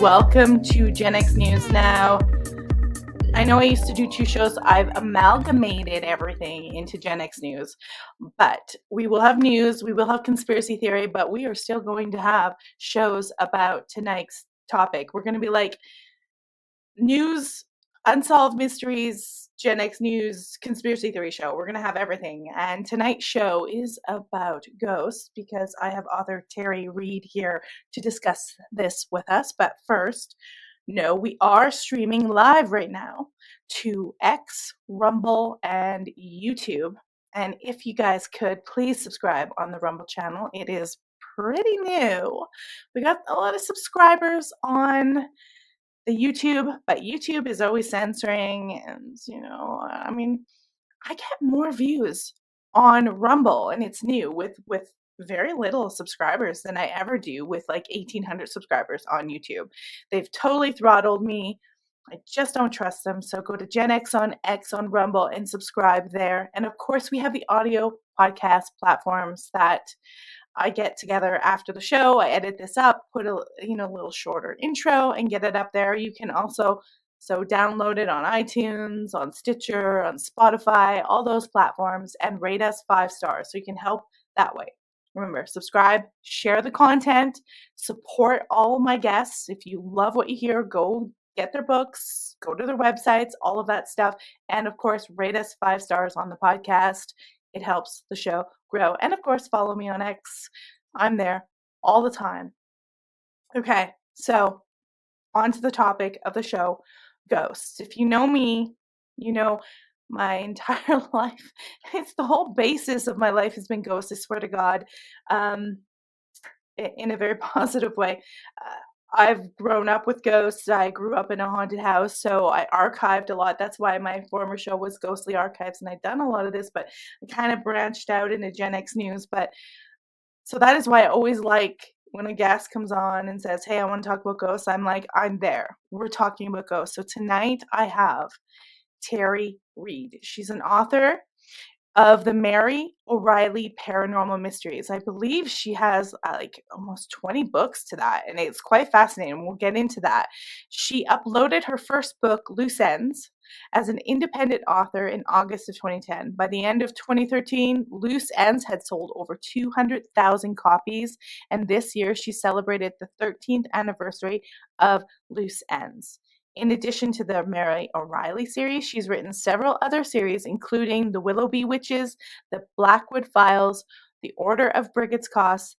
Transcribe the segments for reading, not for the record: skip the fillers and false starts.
welcome to Gen X News Now. I know I used to do 2 shows. I've amalgamated everything into Gen X News, but we will have news, we will have conspiracy theory, but we are still going to have shows about tonight's topic. We're going to be like news, unsolved mysteries, Gen X News, conspiracy theory show. We're going to have everything. And tonight's show is about ghosts because I have author Terri Reid here to discuss this with us. But first, no, we are streaming live right now to X, Rumble, and YouTube. And if you guys could please subscribe on the Rumble channel, it is pretty new. We got a lot of subscribers on the YouTube, but YouTube is always censoring, and I get more views on Rumble, and it's new with very little subscribers than I ever do with like 1,800 subscribers on YouTube. They've totally throttled me. I just don't trust them. So go to Gen X on Rumble and subscribe there. And of course, we have the audio podcast platforms that I get together after the show. I edit this up, put a little shorter intro, and get it up there. You can also download it on iTunes, on Stitcher, on Spotify, all those platforms, and rate us 5 stars so you can help that way. Remember, subscribe, share the content, support all my guests. If you love what you hear, go get their books, go to their websites, all of that stuff. And of course, rate us 5 stars on the podcast. It helps the show grow. And of course, follow me on X. I'm there all the time. Okay, so on to the topic of the show, ghosts. If you know me, you know my entire life. It's the whole basis of my life has been ghosts, I swear to God, in a very positive way. I've grown up with ghosts. I grew up in a haunted house, so I archived a lot. That's why my former show was Ghostly Archives, and I'd done a lot of this, but I kind of branched out into Gen X News. But so that is why I always like when a guest comes on and says, hey, I want to talk about ghosts. I'm like, I'm there. We're talking about ghosts. So tonight I have Terri Reid. She's an author of the Mary O'Reilly Paranormal Mysteries. I believe she has like almost 20 books to that, and it's quite fascinating. We'll get into that. She uploaded her first book, Loose Ends, as an independent author in August of 2010. By the end of 2013, Loose Ends had sold over 200,000 copies, and this year she celebrated the 13th anniversary of Loose Ends. In addition to the Mary O'Reilly series, she's written several other series, including The Willoughby Witches, The Blackwood Files, The Order of Brigid's Cross,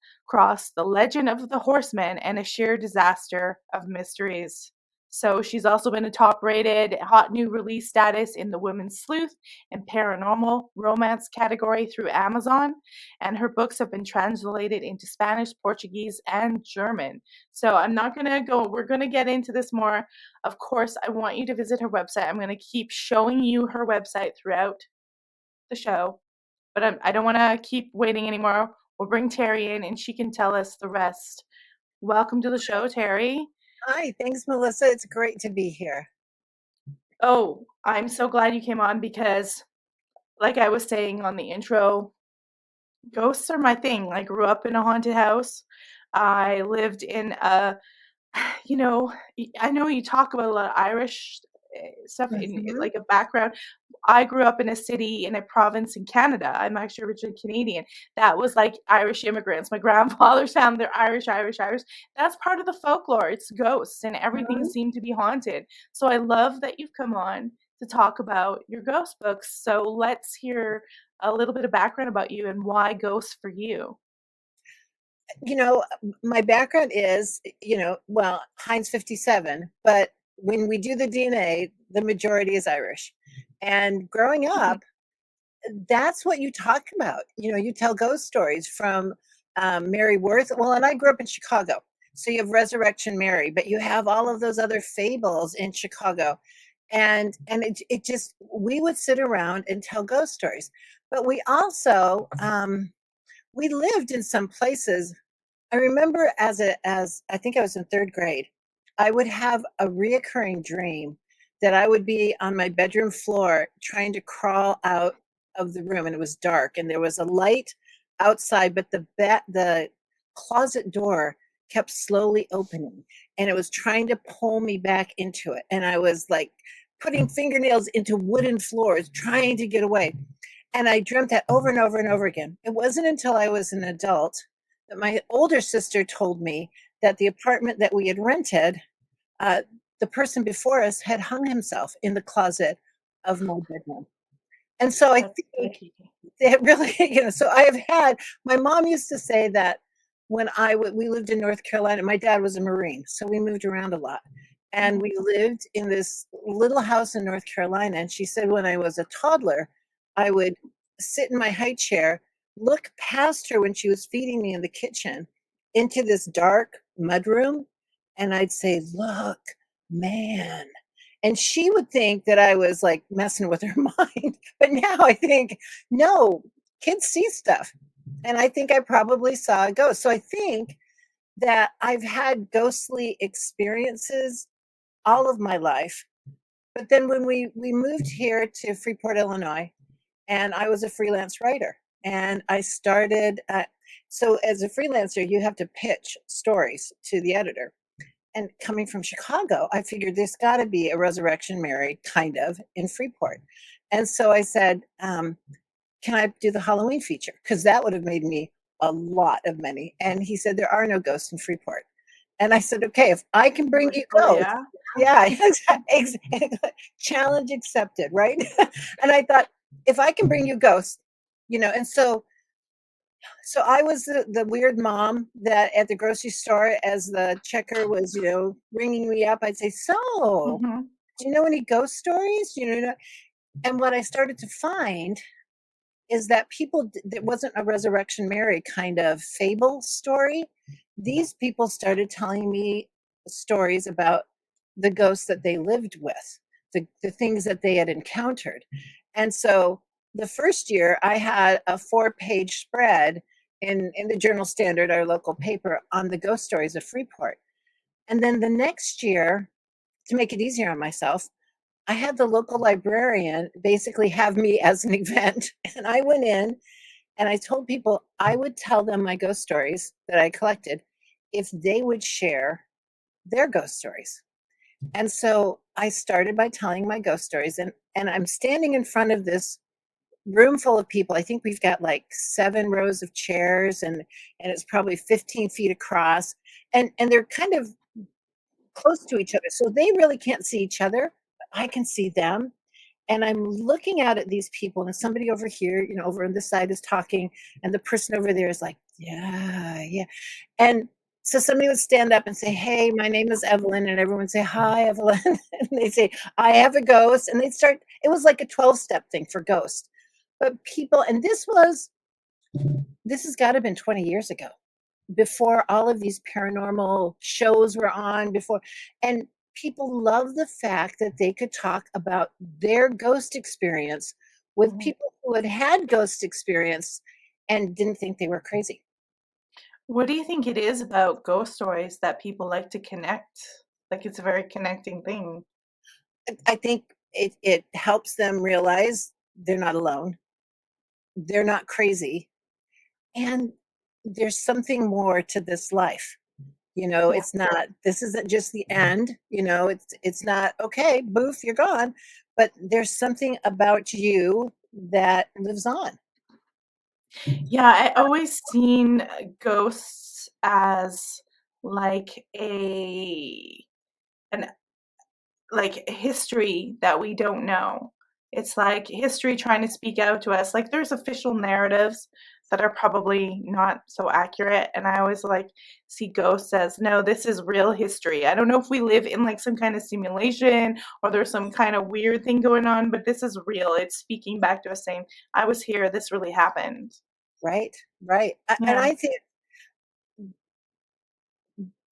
The Legend of the Horseman, and A Sheer Disaster of Mysteries. So she's also been a top-rated hot new release status in the Women's Sleuth and Paranormal Romance category through Amazon, and her books have been translated into Spanish, Portuguese, and German. So I'm not going to go, we're going to get into this more. Of course, I want you to visit her website. I'm going to keep showing you her website throughout the show, but I don't want to keep waiting anymore. We'll bring Terri in and she can tell us the rest. Welcome to the show, Terri. Hi, thanks, Melissa. It's great to be here. Oh, I'm so glad you came on because, like I was saying on the intro, ghosts are my thing. I grew up in a haunted house. I lived in a, I know you talk about a lot of Irish stuff in like a background. I grew up in a city in a province in Canada. I'm actually originally Canadian. That was like Irish immigrants. My grandfather's family, they're Irish. That's part of the folklore. It's ghosts and everything seemed to be haunted. So I love that you've come on to talk about your ghost books. So let's hear a little bit of background about you and why ghosts for you. My background is, Heinz 57, but when we do the DNA, the majority is Irish. And growing up, that's what you talk about. You tell ghost stories from Mary Worth. Well, and I grew up in Chicago. So you have Resurrection Mary, but you have all of those other fables in Chicago. And it just, we would sit around and tell ghost stories. But we also, we lived in some places. I remember as I think I was in 3rd grade, I would have a reoccurring dream that I would be on my bedroom floor trying to crawl out of the room, and it was dark and there was a light outside, but the closet door kept slowly opening, and it was trying to pull me back into it. And I was like putting fingernails into wooden floors, trying to get away. And I dreamt that over and over and over again. It wasn't until I was an adult that my older sister told me that the apartment that we had rented, uh, the person before us had hung himself in the closet of my bedroom. And so I That's think spooky. it really, so I have had, my mom used to say that when we lived in North Carolina, my dad was a Marine, so we moved around a lot. And Mhm. we lived in this little house in North Carolina. And she said when I was a toddler, I would sit in my high chair, look past her when she was feeding me in the kitchen into this dark mudroom, and I'd say, "Look, man." And she would think that I was like messing with her mind. But now I think, no, kids see stuff. And I think I probably saw a ghost. So I think that I've had ghostly experiences all of my life. But then when we moved here to Freeport, Illinois, and I was a freelance writer, and I started. So as a freelancer, you have to pitch stories to the editor. And coming from Chicago, I figured there's got to be a Resurrection Mary kind of in Freeport. And so I said, can I do the Halloween feature? Because that would have made me a lot of money. And he said, there are no ghosts in Freeport. And I said, okay, if I can You're bring like, you oh ghosts, yeah. yeah, exactly. Challenge accepted, right? And I thought, if I can bring you ghosts, and so I was the weird mom that at the grocery store, as the checker was, ringing me up, I'd say, so, Hmm. do you know any ghost stories? And what I started to find is that it wasn't a Resurrection Mary kind of fable story. These people started telling me stories about the ghosts that they lived with, the things that they had encountered. And so the first year I had a 4-page spread in the Journal Standard, our local paper, on the ghost stories of Freeport. And then the next year, to make it easier on myself, I had the local librarian basically have me as an event. And I went in and I told people I would tell them my ghost stories that I collected if they would share their ghost stories. And so I started by telling my ghost stories, and I'm standing in front of this room full of people. I think we've got like 7 rows of chairs, and it's probably 15 feet across, and they're kind of close to each other. So they really can't see each other, but I can see them. And I'm looking out at these people, and somebody over here, over on this side is talking, and the person over there is like, yeah, yeah. And so somebody would stand up and say, hey, my name is Evelyn, and everyone would say, hi, Evelyn. And they say, I have a ghost. And they'd start, it was like a 12-step thing for ghosts. But people, and this has got to have been 20 years ago, before all of these paranormal shows were on, before, and people love the fact that they could talk about their ghost experience with Hmm. people who had had ghost experience and didn't think they were crazy. What do you think it is about ghost stories that people like to connect? Like it's a very connecting thing. I think it helps them realize they're not alone, they're not crazy, and there's something more to this life. Yeah. It's not, this isn't just the end, it's not, okay, boof, you're gone, but there's something about you that lives on. Yeah, I always seen ghosts as like an like history that we don't know. It's like history trying to speak out to us. Like there's official narratives that are probably not so accurate. And I always like see ghosts as, no, this is real history. I don't know if we live in like some kind of simulation or there's some kind of weird thing going on, but this is real. It's speaking back to us saying, I was here, this really happened. Right, right. And Yeah.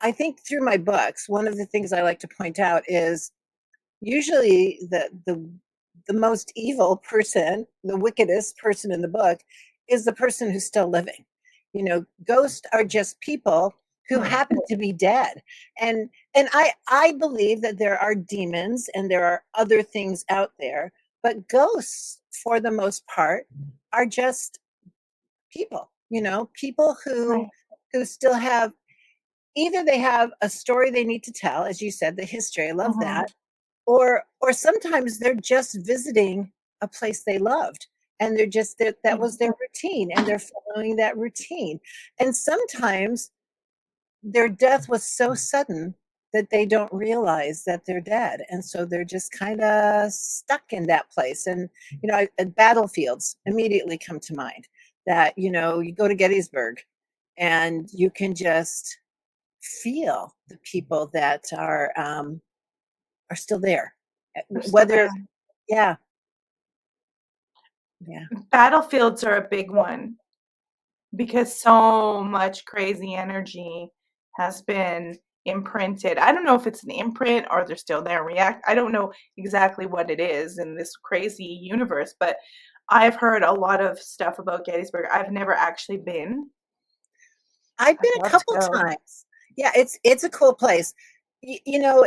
I think through my books, one of the things I like to point out is usually the most evil person, the wickedest person in the book, is the person who's still living. Ghosts are just people who Hmm. happen to be dead. And I believe that there are demons and there are other things out there, but ghosts, for the most part, are just people, people who Right. still have, either they have a story they need to tell, as you said, the history. I love Mhm. that. Or sometimes they're just visiting a place they loved, and that Yeah. was their routine, and they're following that routine. And sometimes their death was so sudden that they don't realize that they're dead, and so they're just kind of stuck in that place. And battlefields immediately come to mind. That you go to Gettysburg, and you can just feel the people that are still there. They're still Whether, there. yeah, yeah. Battlefields are a big one because so much crazy energy has been imprinted. I don't know if it's an imprint or they're still there react. I don't know exactly what it is in this crazy universe, but I've heard a lot of stuff about Gettysburg. I've never actually been. I've I'd been a love to couple go. times. Yeah, it's a cool place. You know,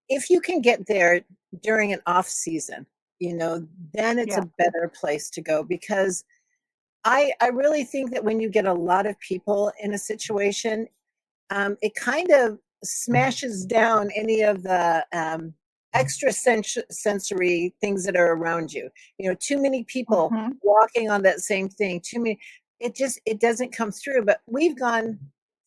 if you can get there during an off season, then it's a Yeah. better place to go, because I really think that when you get a lot of people in a situation, it kind of smashes down any of the extra sensory things that are around you. Too many people Hmm. walking on that same thing, too many, it doesn't come through. But we've gone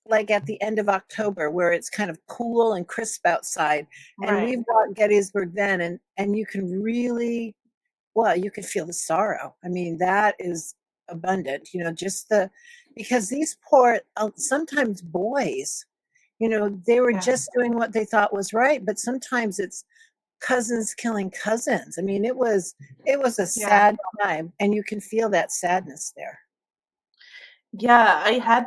like at the end of October, where it's kind of cool and crisp outside, and Right. we've got Gettysburg then, and you can really, well, you can feel the sorrow. I mean, that is abundant, just because these poor, sometimes boys, they were Yeah. just doing what they thought was right, but sometimes it's cousins killing cousins. I mean, it was a Yeah. sad time, and you can feel that sadness there. Yeah, I've had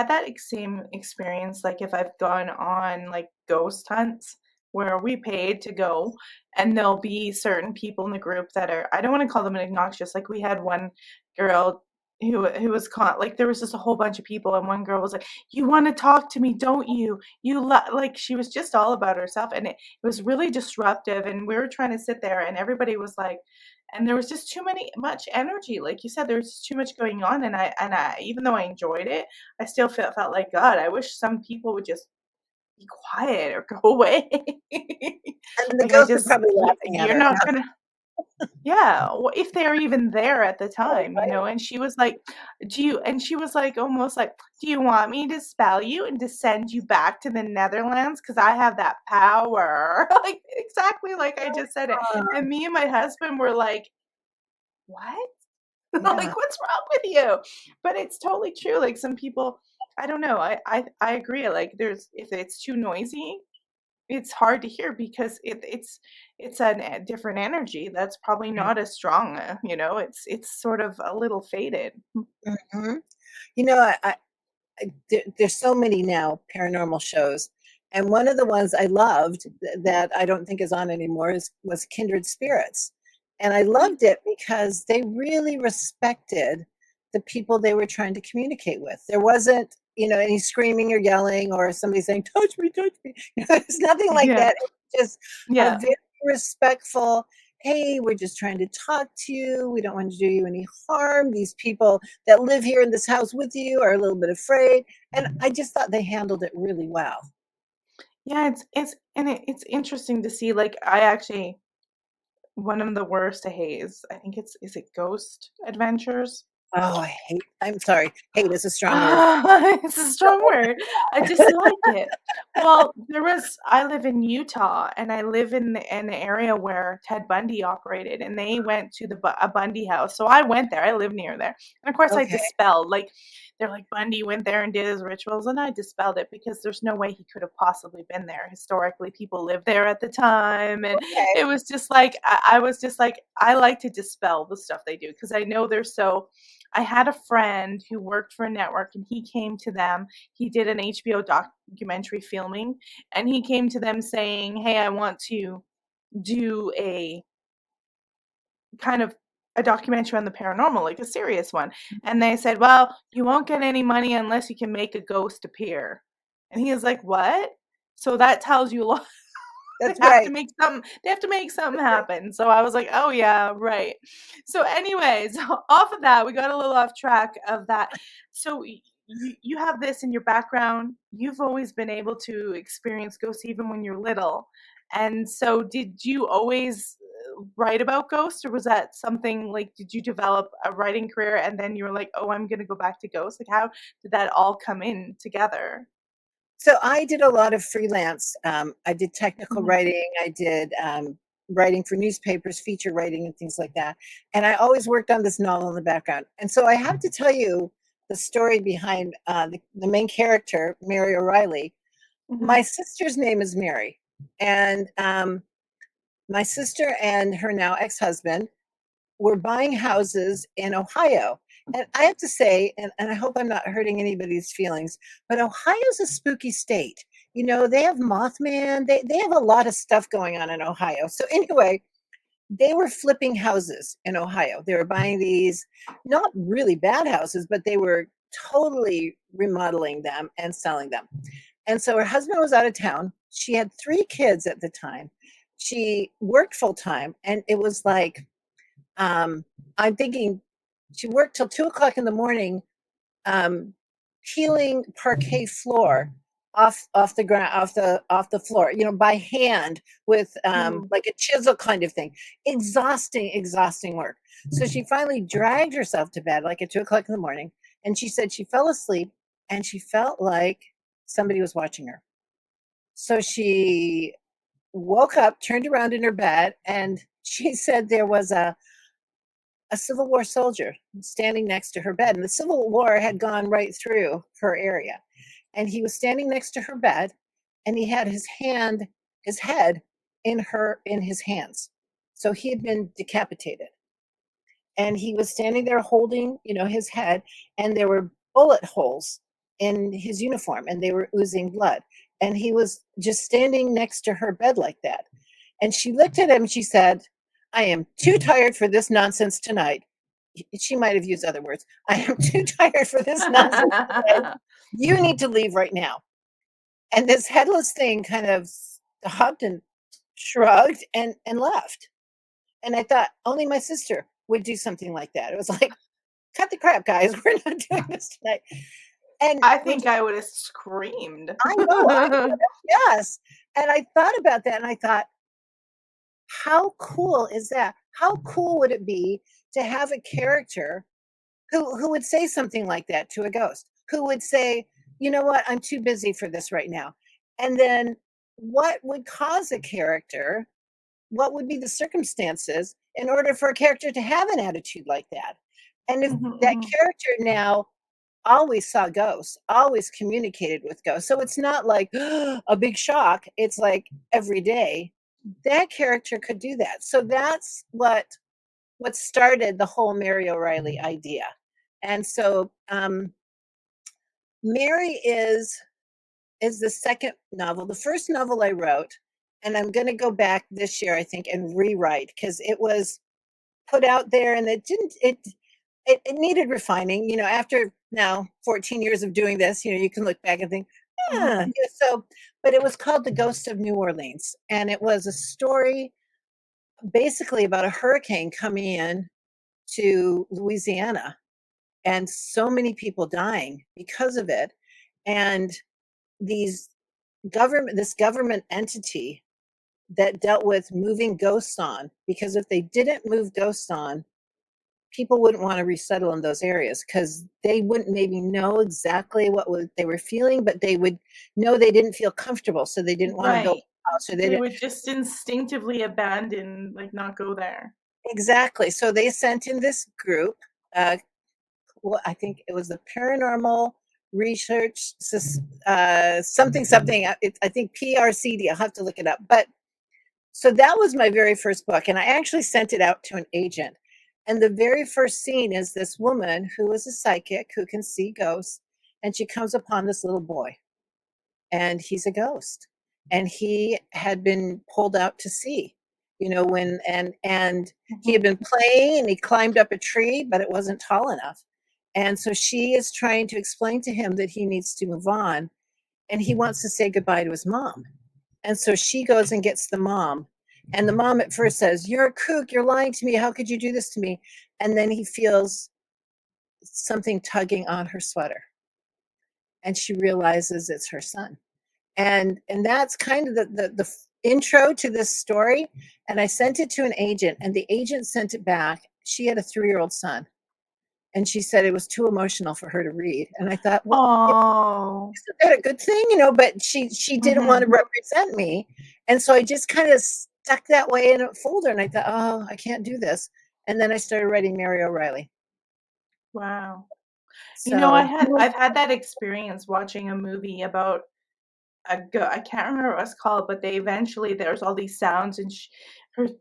that same experience, like, if I've gone on, like, ghost hunts where we paid to go, and there'll be certain people in the group that are I don't wanna call them obnoxious, like, we had one girl who was caught like, there was just a whole bunch of people, and one girl was like, "You wanna talk to me, don't you? You lo" like, she was just all about herself, and it was really disruptive, and we were trying to sit there, and everybody was like and there was just much energy, like you said, there was just too much going on, and I even though I enjoyed it, I still felt like, "God, I wish some people would just be quiet or go away." And the Like, I ghosts are just probably laughing at you're her. not No, gonna yeah, well, if they're even there at the right, time, right. and she was like, "Do you" and she was like, almost like, "Do you want me to spell you and to send you back to the Netherlands? Because I have that power." Like, exactly like I just said it, Uh, and me and my husband were like, "What?" yeah. Like, "What's wrong with you?" But it's totally true, like, some people I don't know, I agree, like, there's if it's too noisy, it's hard to hear because it's a different energy that's probably not as strong, it's sort of a little faded. Mhm. There's so many now paranormal shows, and one of the ones I loved that I don't think is on anymore was Kindred Spirits, and I Mm, loved it because they really respected the people they were trying to communicate with. There wasn't, any screaming or yelling or somebody saying, touch me." It's nothing like yeah, that. It's just a yeah. very respectful, "Hey, we're just trying to talk to you. We don't want to do you any harm. These people that live here in this house with you are a little bit afraid." And I just thought they handled it really well. Yeah, it's interesting to see, like, I actually one of the worst I hate I think is it Ghost Adventures? Oh, I'm sorry, hate is a strong word. It's a strong word. I dislike it. Well, I live in Utah, and I live in the area where Ted Bundy operated, and they went to a Bundy house. So I went there. I live near there. And of course I Okay, dispelled like they're like Bundy went there and did his rituals, and I dispelled it because there's no way he could have possibly been there. Historically, people lived there at the time, and okay. it was just like I was just like I like to dispel the stuff they do because I know they're so I had a friend who worked for a network and he came to them. He did an HBO documentary filming and he came to them saying, "Hey, I want to do a kind of a documentary on the paranormal, like a serious one." And they said, "Well, you won't get any money unless you can make a ghost appear." And he was like, "What?" So that tells you a lot. That's right. They have to make something happen. So I was like, "Oh yeah, right." So anyways, off of that, we got a little off track of that. So you have this in your background. You've always been able to experience ghosts even when you're little. And so did you always write about ghosts, or was that something like, did you develop a writing career and then you were like, oh, I'm going to go back to ghosts? Like, how did that all come in together? So I did a lot of freelance. I did technical Mhm. writing. I did writing for newspapers, feature writing, and things like that. And I always worked on this novel in the background. And so I have to tell you the story behind the main character, Mary O'Reilly. Mhm. My sister's name is Mary, and my sister and her now ex-husband were buying houses in Ohio. And I have to say, and I hope I'm not hurting anybody's feelings, but Ohio's a spooky state. You know, they have Mothman, they have a lot of stuff going on in Ohio. So, anyway, they were flipping houses in Ohio. They were buying these not really bad houses, but they were totally remodeling them and selling them. And so her husband was out of town. She had 3 kids at the time. She worked full time, and it was like, I'm thinking she worked till 2 o'clock in the morning, um, peeling parquet floor off the ground, off the floor, you know, by hand with Mhm. like a chisel kind of thing. Exhausting work. So she finally dragged herself to bed like at 2 o'clock in the morning, and she said she fell asleep and she felt like somebody was watching her. So she woke up, turned around in her bed, and she said there was a Civil War soldier standing next to her bed. And the Civil War had gone right through her area. And he was standing next to her bed, and he had his head in his hands. So he had been decapitated. And he was standing there holding, you know, his head, and there were bullet holes in his uniform, and they were oozing blood. And he was just standing next to her bed like that. And she looked at him and she said, I am too tired for this nonsense tonight. She might have used other words. I am too tired for this nonsense today. You need to leave right now. And this headless thing kind of stopped and shrugged and left. And I thought only my sister would do something like that. It was like, cut the crap, guys. We're not doing this tonight. And I which think I would have screamed. I know I would have, yes. And I thought about that and I thought, how cool is that? How cool would it be to have a character who would say something like that to a ghost? Who would say, "You know what? I'm too busy for this right now." And then what would cause a character, what would be the circumstances in order for a character to have an attitude like that? And if Mhm, that mhm. character now always saw ghosts, always communicated with ghosts. So it's not like a big shock. It's like every day that character could do that. So that's what started the whole Mary O'Reilly idea. And so Mary is the second novel. The first novel I wrote, and I'm going to go back this year, I think, and rewrite because it was put out there and it didn't it needed refining, you know, after now 14 years of doing this, you know, you can look back and think, Mhm. yeah, so, but it was called The Ghost of New Orleans. And it was a story basically about a hurricane coming in to Louisiana and so many people dying because of it. And these this government entity that dealt with moving ghosts on, because if they didn't move ghosts on, people wouldn't want to resettle in those areas because they wouldn't maybe know exactly they were feeling, but they would know they didn't feel comfortable, so they didn't want to build Right. a house, or they They didn't. would just instinctively abandon, like, not go there. Exactly. So they sent in this group. Uh, well, I think it was the Paranormal Research something something. I think PRCD. I'll have to look it up. But so that was my very first book, and I actually sent it out to an agent. And the very first scene is this woman who is a psychic who can see ghosts, and she comes upon this little boy, and he's a ghost, and he had been pulled out to sea, you know, when and he had Mhm. been playing, and he climbed up a tree, but it wasn't tall enough, and so she is trying to explain to him that he needs to move on, and he wants to say goodbye to his mom. And so she goes and gets the mom. And the mom at first says, "You're a kook. You're lying to me. How could you do this to me?" And then he feels something tugging on her sweater. and she realizes it's her son. And that's kind of the intro to this story. And I sent it to an agent, and the agent sent it back. She had a 3-year-old son, and she said it was too emotional for her to read. And I thought, well, Oh. isn't that a good thing? But she didn't want to Mhm. represent me. And so I just kind of stuck that way in a folder, and I thought, oh, I can't do this. And then I started writing Mary O'Reilly. Wow. So I've had that experience watching a movie about I can't remember what it's called, but they eventually there's all these sounds and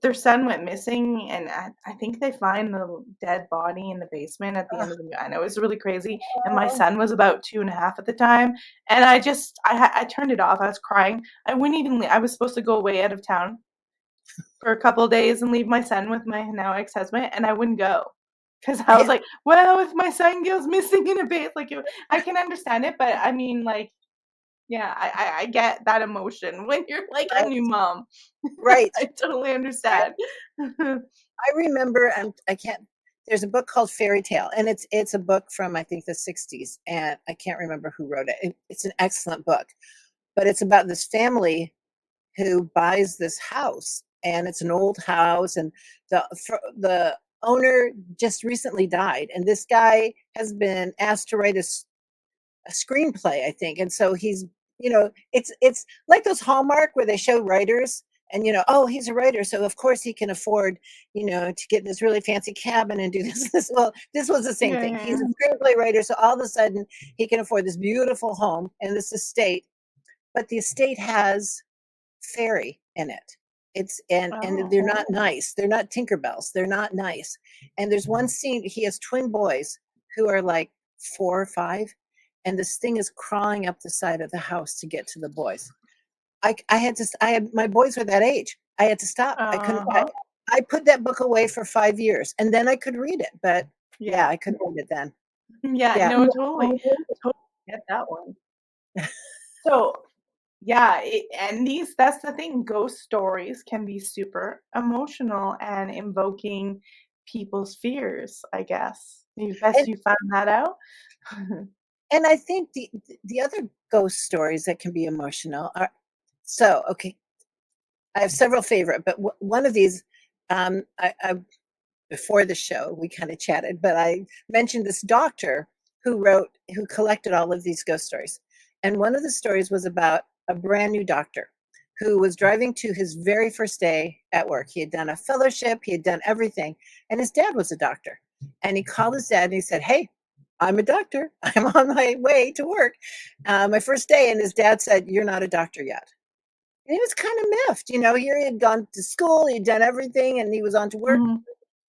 their son went missing, and I think they find the dead body in the basement at the uh, end of the movie. I know it was really crazy, and my son was about 2.5 at the time, and I turned it off. I was crying. I wouldn't even. I was supposed to go away out of town for a couple of days and leave my son with my now ex-husband, and I wouldn't go because I was yeah, like, well, if my son goes missing in a base, like I can understand it, but I mean, like yeah, I get that emotion when you're like a right, new mom. right, I totally right. understand. I remember, I can't. There's a book called Fairy Tale, and it's a book from, I think, the '60s, and I can't remember who wrote it. It's an excellent book, but it's about this family who buys this house, and it's an old house, and the owner just recently died, and this guy has been asked to write a screenplay, I think. And so it's like those Hallmark where they show writers, and oh, he's a writer, so of course he can afford, to get this really fancy cabin and do this. Well, this was the same Yeah, thing. yeah, He's yeah. a screenplay writer, so all of a sudden he can afford this beautiful home and this estate, but the estate has fairy in it. And Oh. they're not nice. They're not Tinkerbells. They're not nice. And there's one scene, he has twin boys who are like 4 or 5, and this thing is crawling up the side of the house to get to the boys. I had to I had My boys were that age. I had to stop. I couldn't Uh-huh. I put that book away for 5 years, and then I could read it. But yeah, Yeah. I couldn't read it then. Yeah, Yeah. no, totally. Totally get that one. So, yeah, and that's the thing. Ghost stories can be super emotional and invoking people's fears, I guess. You best And you found that out? and I think the other ghost stories that can be emotional are, so okay, I have several favorite, but one of these, I before the show we kind of chatted, but I mentioned this doctor who collected all of these ghost stories, and one of the stories was about a brand new doctor who was driving to his very first day at work. He had done a fellowship, he had done everything, and his dad was a doctor, and he called his dad and he said, "Hey, I'm a doctor. I'm on my way to work, my first day." And his dad said, "You're not a doctor yet." And he was kind of miffed. Here he had gone to school, he'd done everything, and he was on to work. Mhm.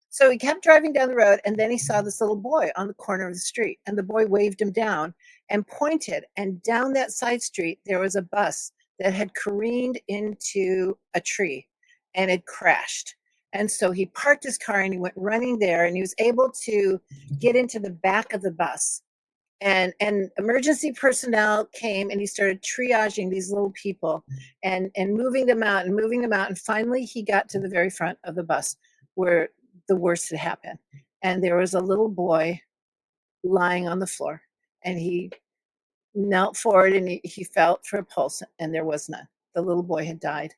So he kept driving down the road, and then he saw this little boy on the corner of the street, and the boy waved him down and pointed. And down that side street, there was a bus that had careened into a tree and had crashed. And so he parked his car and he went running there, and he was able to get into the back of the bus, and emergency personnel came, and he started triaging these little people and moving them out and moving them out, and finally he got to the very front of the bus where the worst had happened, and there was a little boy lying on the floor, and he knelt forward, and he felt for a pulse, and there was none. The little boy had died.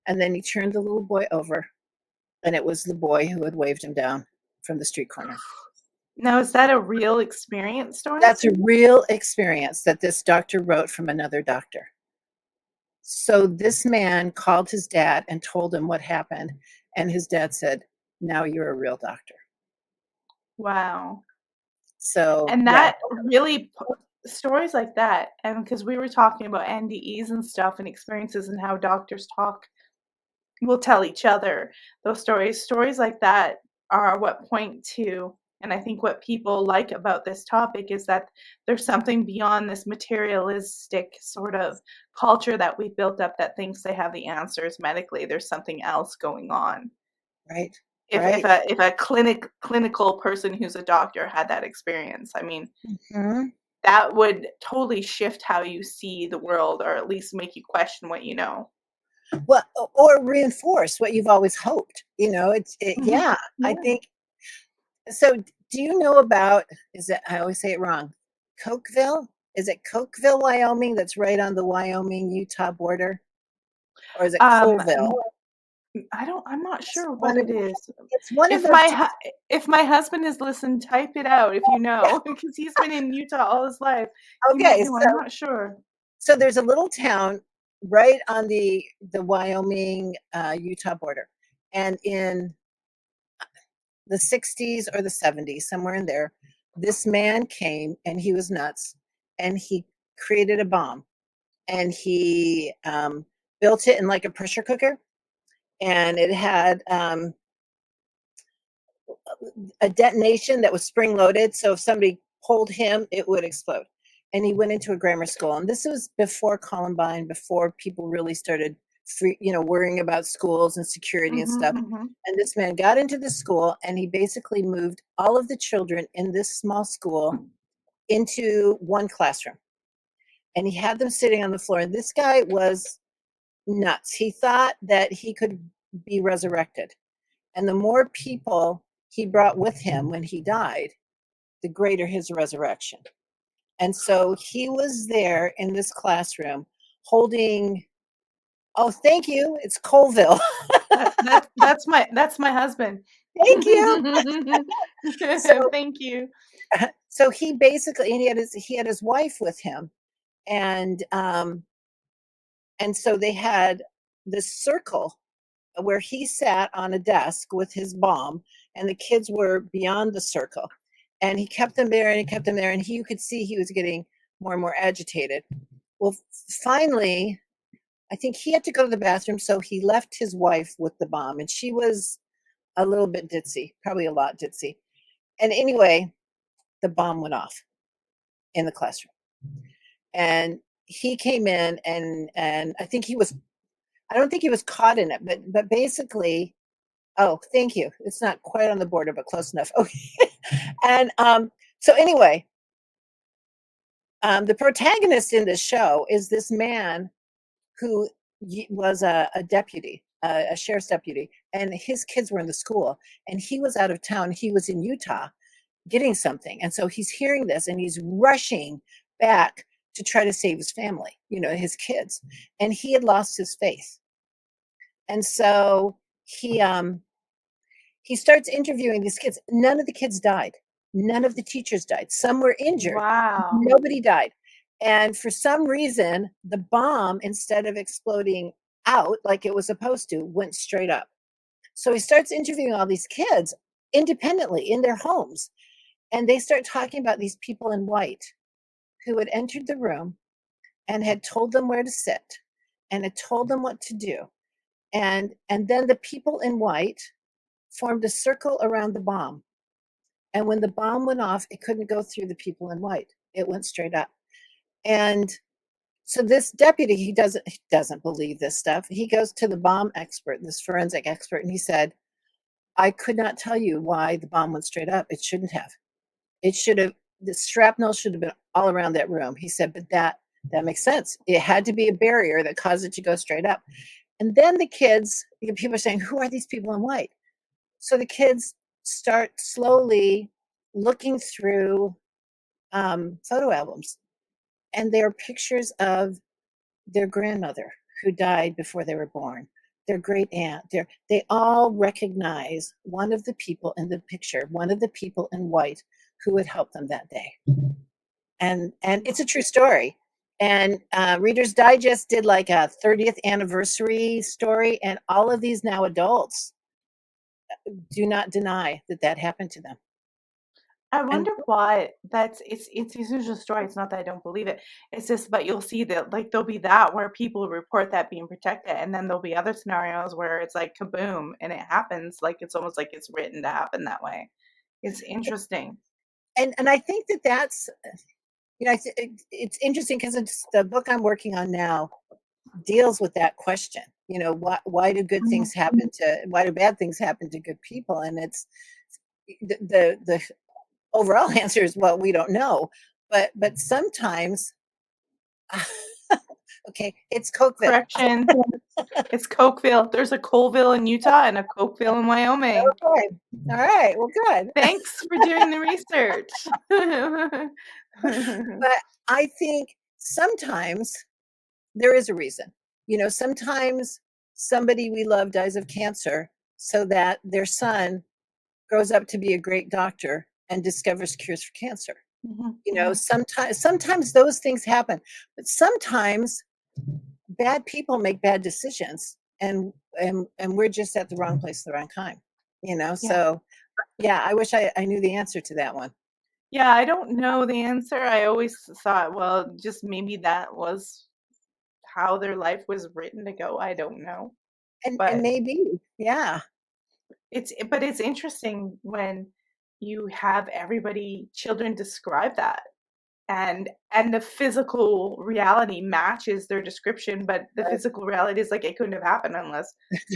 And then he turned the little boy over, and it was the boy who had waved him down from the street corner. Now, is that a real experience story? That's a real experience that this doctor wrote from another doctor. So this man called his dad and told him what happened, and his dad said, "Now you're a real doctor." Wow. So, And yeah. that really stories like that, and because we were talking about NDEs and stuff and experiences and how doctors will tell each other those stories. Stories like that are what point to, and I think what people like about this topic is that there's something beyond this materialistic sort of culture that we've built up that thinks they have the answers medically. There's something else going on. Right, If right. a clinical person who's a doctor had that experience, I mean, Mhm. that would totally shift how you see the world, or at least make you question what you know. Well, or reinforce what you've always hoped, Mhm. yeah, I Yeah. think so. Do you know about, is it, I always say it wrong, Cokeville? is it Cokeville, Wyoming? That's right on the Wyoming-Utah border, or is it Um, Colville? I'm not It's sure what one of it is. it's one of If those if my husband is listening, type it out if you know, because he's been in Utah all his life. He might okay, know. I'm not sure. so there's a little town right on the Wyoming, Utah border, and in the 60s or the 70s, somewhere in there, this man came and he was nuts, and he created a bomb, and he built it in like a pressure cooker, and it had a detonation that was spring loaded. So if somebody pulled him, it would explode. And he went into a grammar school. And this was before Columbine, before people really started worrying about schools and security and Mhm, stuff. mhm. And this man got into the school and he basically moved all of the children in this small school into one classroom. And he had them sitting on the floor. And this guy was nuts. He thought that he could be resurrected. And the more people he brought with him when he died, the greater his resurrection. And so he was there in this classroom holding, oh, thank you. It's Colville. That's my husband. Thank you. So Thank you. so he basically, and he had his wife with him, and so they had this circle where he sat on a desk with his bomb, and the kids were beyond the circle, and he kept them there and he kept them there, and you could see he was getting more and more agitated. Well, finally, I think he had to go to the bathroom, so he left his wife with the bomb, and she was a little bit ditzy, probably a lot ditzy. And anyway, the bomb went off in the classroom, and he came in, and I don't think he was caught in it, but basically, oh, thank you. It's not quite on the border, but close enough. Okay. And so anyway, the protagonist in this show is this man who was a deputy, a sheriff's deputy, and his kids were in the school, and he was out of town. He was in Utah getting something, and so he's hearing this, and he's rushing back to try to save his family, his kids, and he had lost his faith, and so he starts interviewing these kids. None of the kids died. None of the teachers died. Some were injured. Wow. Nobody died. And for some reason, the bomb, instead of exploding out like it was supposed to, went straight up. So he starts interviewing all these kids independently in their homes. And they start talking about these people in white who had entered the room and had told them where to sit and had told them what to do. And then the people in white formed a circle around the bomb. And when the bomb went off, it couldn't go through the people in white. It went straight up. And so this deputy, he doesn't believe this stuff. He goes to the bomb expert, this forensic expert, and he said, I could not tell you why the bomb went straight up. It shouldn't have. It should have, the shrapnel should have been all around that room. He said, but that makes sense. It had to be a barrier that caused it to go straight up. And then the kids, people are saying, who are these people in white? So the kids start slowly looking through photo albums, and there are pictures of their grandmother who died before they were born, their great aunt. They all recognize one of the people in the picture, one of the people in white who had helped them that day. And it's a true story. And Reader's Digest did like a 30th anniversary story, and all of these now adults do not deny that happened to them. I And wonder why it's a usual story. It's not that I don't believe it. It's just, but you'll see that like there'll be that where people report that being protected, and then there'll be other scenarios where it's like kaboom and it happens. Like it's almost like it's written to happen that way. It's interesting. I think that's it's interesting because it's the book I'm working on now deals with that question. Why do good things happen to why do bad things happen to good people? And it's the overall answer is, well, we don't know, but sometimes Okay, it's Cokeville. Correction. It's Cokeville. There's a Coleville in Utah and a Cokeville in Wyoming. Okay. All right. Well, good. Thanks for doing the research. But I think sometimes there is a reason. Sometimes somebody we love dies of cancer so that their son grows up to be a great doctor and discovers cures for cancer. Sometimes those things happen, but sometimes bad people make bad decisions, and we're just at the wrong place at the wrong time. Yeah. So yeah, I wish I knew the answer to that one. Yeah, I don't know the answer. I always thought, well, just maybe that was how their life was written to go. I don't know. And But maybe, yeah. it's interesting when you have children describe that, and the physical reality matches their description, but the physical reality is like it couldn't have happened unless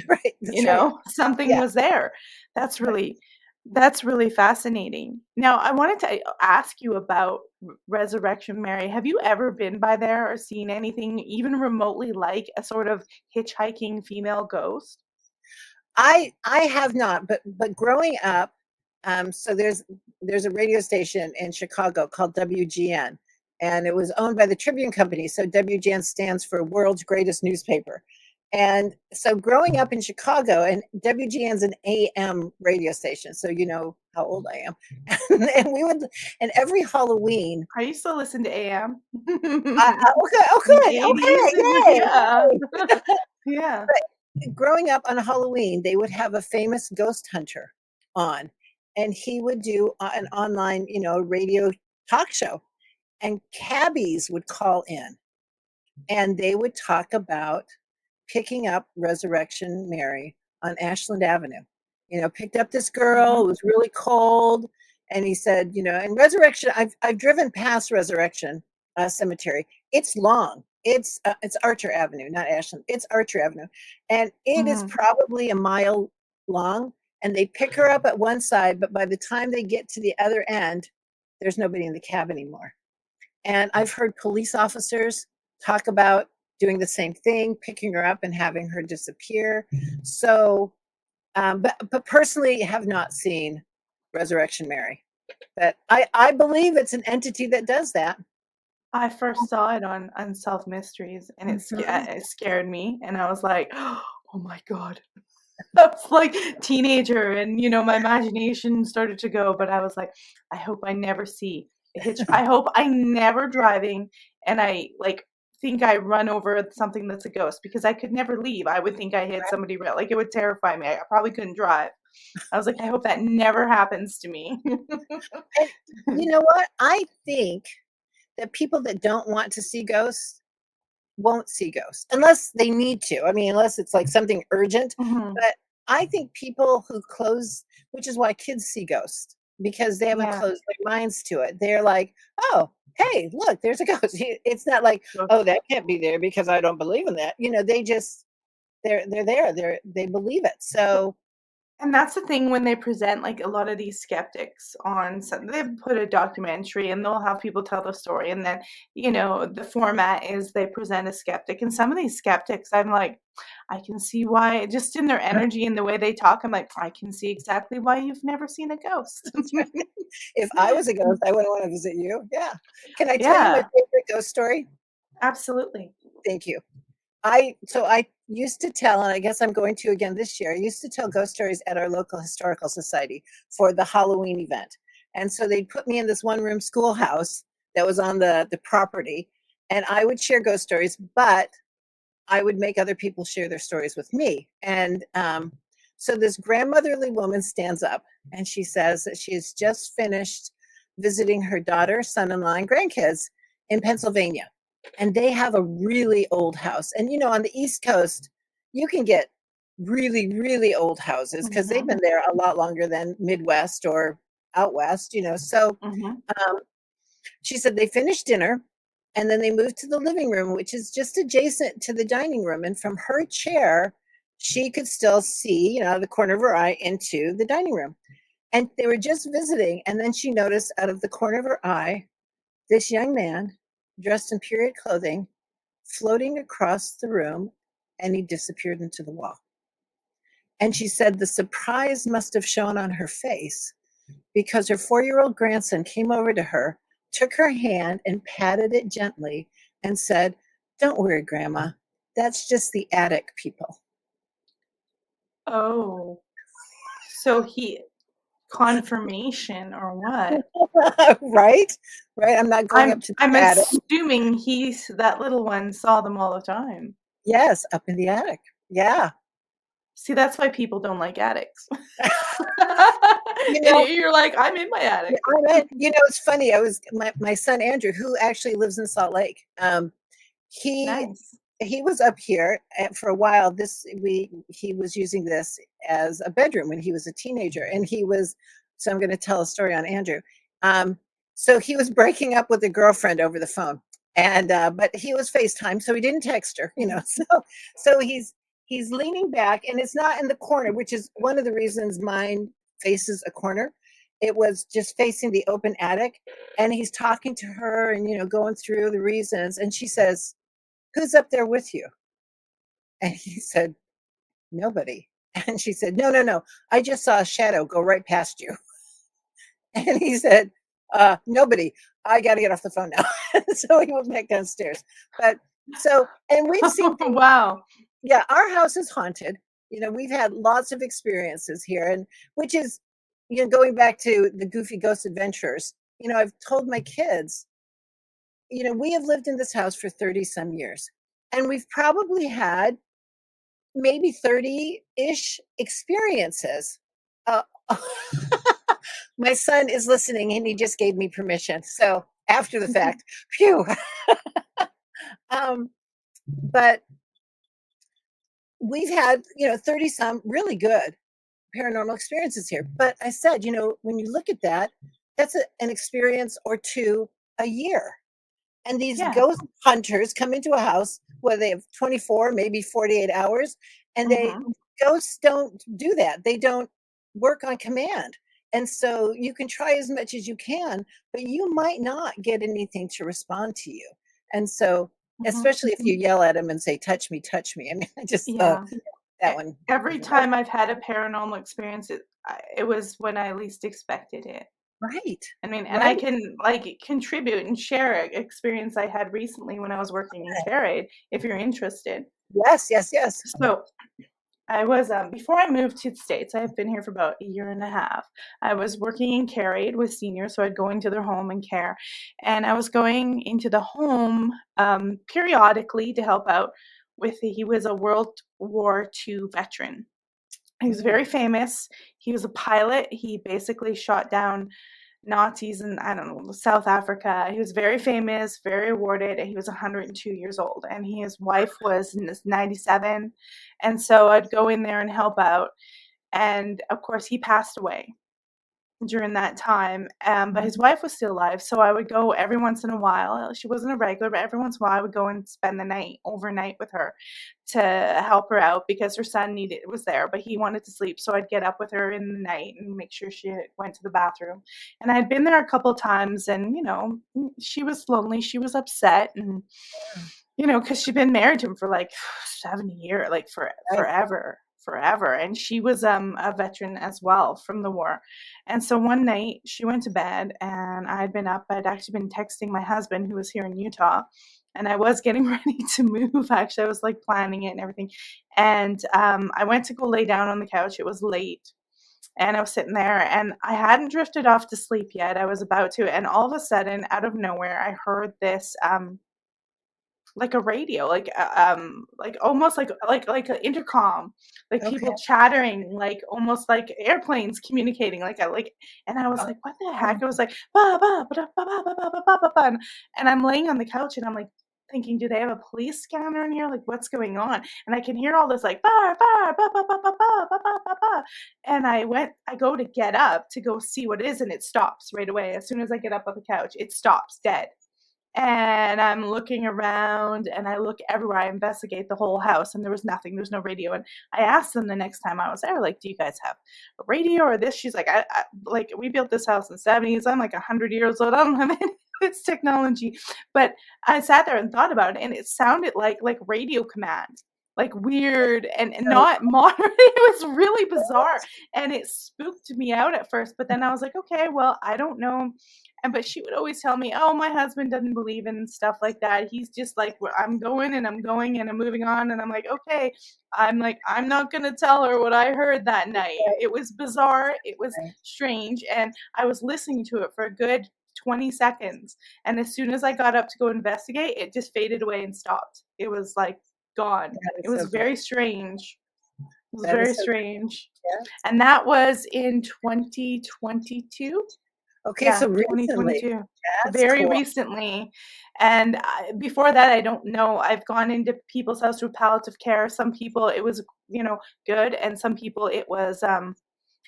Right. That's right. something Yeah. was there. That's really fascinating. Now, I wanted to ask you about Resurrection Mary. Have you ever been by there or seen anything even remotely like a sort of hitchhiking female ghost? I have not, but growing up, so there's a radio station in Chicago called WGN, and it was owned by the Tribune Company. So WGN stands for World's Greatest Newspaper. And so growing up in Chicago, and WGN's an AM radio station, so you know how old I am. And every Halloween, I used to listen to AM. okay, oh In the good, 80s. okay, yay. Yeah. Yeah. Growing up on Halloween, they would have a famous ghost hunter on, and he would do an online, radio talk show, and cabbies would call in, and they would talk about picking up Resurrection Mary on Ashland Avenue. Picked up this girl. It Mhm. was really cold, and he said, and Resurrection. I've driven past Resurrection Cemetery. It's long. It's Archer Avenue, not Ashland. It's Archer Avenue, and it is Mhm. probably a mile long. And they pick her up at one side, but by the time they get to the other end, there's nobody in the cab anymore. And I've heard police officers talk about doing the same thing, picking her up and having her disappear. So, but personally, have not seen Resurrection Mary. But I believe it's an entity that does that. I first saw it on Unsolved Mysteries, and Mhm. it scared me, and I was like, "Oh my god." I was like teenager, and my imagination started to go, but I was like, I hope I never see a hitch. I hope I never driving and I like think I run over something that's a ghost, because I could never leave. I would think I hit somebody real. Like, it would terrify me. I probably couldn't drive. I was like, I hope that never happens to me. And you know what? I think that people that don't want to see ghosts won't see ghosts unless they need to. I mean, unless it's like something urgent. Mhm. But I think people who close, which is why kids see ghosts, because they haven't Yeah. closed their minds to it. They're like, oh, hey, look, there's a ghost. It's not like, So oh, that can't be there because I don't believe in that. They just they're there. They believe it. So And that's the thing when they present, like, a lot of these skeptics on some, they put a documentary and they'll have people tell the story, and then, the format is they present a skeptic, and some of these skeptics, I'm like, I can see why, just in their energy and the way they talk, I'm like, I can see exactly why you've never seen a ghost. if I was a ghost, I wouldn't want to visit you. Yeah. Can I tell you my Yeah, favorite ghost story? absolutely. Thank you. I used to tell, and I guess I'm going to again this year. I used to tell ghost stories at our local historical society for the Halloween event. And so they'd put me in this one room schoolhouse that was on the property, and I would share ghost stories, but I would make other people share their stories with me. And so this grandmotherly woman stands up and she says that she has just finished visiting her daughter, son-in-law, and grandkids in Pennsylvania. And they have a really old house. And on the East Coast, you can get really, really old houses because they've Mhm, been there a lot longer than Midwest or out West. So mhm. um, she said they finished dinner and then they moved to the living room, which is just adjacent to the dining room. And from her chair, she could still see, out of the corner of her eye into the dining room. And they were just visiting. And then she noticed out of the corner of her eye, this young man dressed in period clothing floating across the room, and he disappeared into the wall. And she said the surprise must have shown on her face because her 4-year-old grandson came over to her, took her hand, and patted it gently and said, "Don't worry, Grandma. That's just the attic people." Oh, so confirmation or what? Right? Right? I'm not going up to I'm the attic. assuming that little one saw them all the time. Yes, up in the attic. Yeah. See, that's why people don't like attics. You And know, you're like, "I'm in my yeah, attic." it's funny. I was my son Andrew, who actually lives in Salt Lake. He Nice. he was up here for a while. He was using this as a bedroom when he was a teenager, and he was. So I'm going to tell a story on Andrew. Um, so he was breaking up with a girlfriend over the phone, and but he was FaceTime, so he didn't text her. So he's leaning back, and it's not in the corner, which is one of the reasons mine faces a corner. It was just facing the open attic, and he's talking to her and going through the reasons, and she says, "Who's up there with you?" And he said, "Nobody." And she said, "No, no, no. I just saw a shadow go right past you." And he said, "Nobody. I got to get off the phone now." So he went back downstairs. But and we've seen things. Wow. Yeah, our house is haunted. We've had lots of experiences here, and which is, going back to the Goofy Ghost Adventures. I've told my kids, we have lived in this house for 30 some years, and we've probably had maybe 30-ish experiences. Uh, my son is listening, and he just gave me permission. So after the fact, phew. But we've had, 30 some really good paranormal experiences here. But I said, when you look at that, that's an experience or two a year. And these Yeah. ghost hunters come into a house where they have 24, maybe 48 hours, and Mhm. ghosts don't do that. They don't work on command. And so you can try as much as you can, but you might not get anything to respond to you. And so, Mhm. especially if you yell at them and say, "Touch me, touch me." I mean, I just thought Yeah. that one. Every time I've had a paranormal experience, it was when I least expected it. Right, I mean, and I right. can, like, contribute and share a experience I had recently when I was working in Terri, if you're interested. Yes, yes, yes. So, I was, before I moved to the States, I've been here for about a year and a half. I was working in care aid with seniors, so I'd go into their home and care, and I was going into the home, periodically to help out with he was a World War II veteran. He was Mm, very famous. He was a pilot. He basically shot down Nazis in, I don't know, South Africa. He was very famous, very awarded, and he was 102 years old. And his wife was 97. And so I'd go in there and help out. And of course, he passed away during that time, but his mhm. wife was still alive, so I would go every once in a while. She wasn't a regular, but every once in a while I would go and spend the night overnight with her to help her out because her son was there, but he wanted to sleep, so I'd get up with her in the night and make sure she went to the bathroom. And I'd been there a couple times, and she was lonely, she was upset, and because she'd been married to him for like 70 years, like Right. forever, forever. And she was a veteran as well from the war. And so one night she went to bed and I'd been up. I'd actually been texting my husband who was here in Utah. And I was getting ready to move. Actually, I was like planning it and everything. And I went to go lay down on the couch. It was late. And I was sitting there and I hadn't drifted off to sleep yet. I was about to. And all of a sudden, out of nowhere, I heard this like a radio, like almost like an intercom, like Okay. people chattering, like almost like airplanes communicating, and I was like, "What the heck?" I was like, "Ba ba ba da ba ba ba ba ba ba ba ba," and I'm laying on the couch and I'm like thinking, "Do they have a police scanner in here? Like, what's going on?" And I can hear all this like ba ba ba ba ba ba ba ba ba ba ba, and I go to get up to go see what it is, and it stops right away. As soon as I get up on the couch, it stops dead. And I'm looking around and I look everywhere. I investigate the whole house and there was nothing. There's no radio. And I asked them the next time I was there, like, "Do you guys have a radio or this?" She's like, like, we built this house in the 70s. I'm like 100 years old. I don't have any. this technology. But I sat there and thought about it, and it sounded like radio command, like weird and So not modern. It was really bizarre, and it spooked me out at first. But then I was like, okay, well, I don't know. And but she would always tell me, "Oh, my husband doesn't believe in stuff like that. He's just like, well, I'm going and I'm going and I'm moving on." And I'm like, okay. I'm like, I'm not gonna tell her what I heard that night. It was bizarre. It was right. strange, and I was listening to it for a good 20 seconds. And as soon as I got up to go investigate, it just faded away and stopped. It was like gone. That It is was so great. very strange. It was That is very so great. strange. Yeah. And that was in 2022. Okay, Yeah, so recently, 2022. that's Very cool. recently. And before that, I don't know. I've gone into people's house with palliative care. Some people it was, good, and some people it was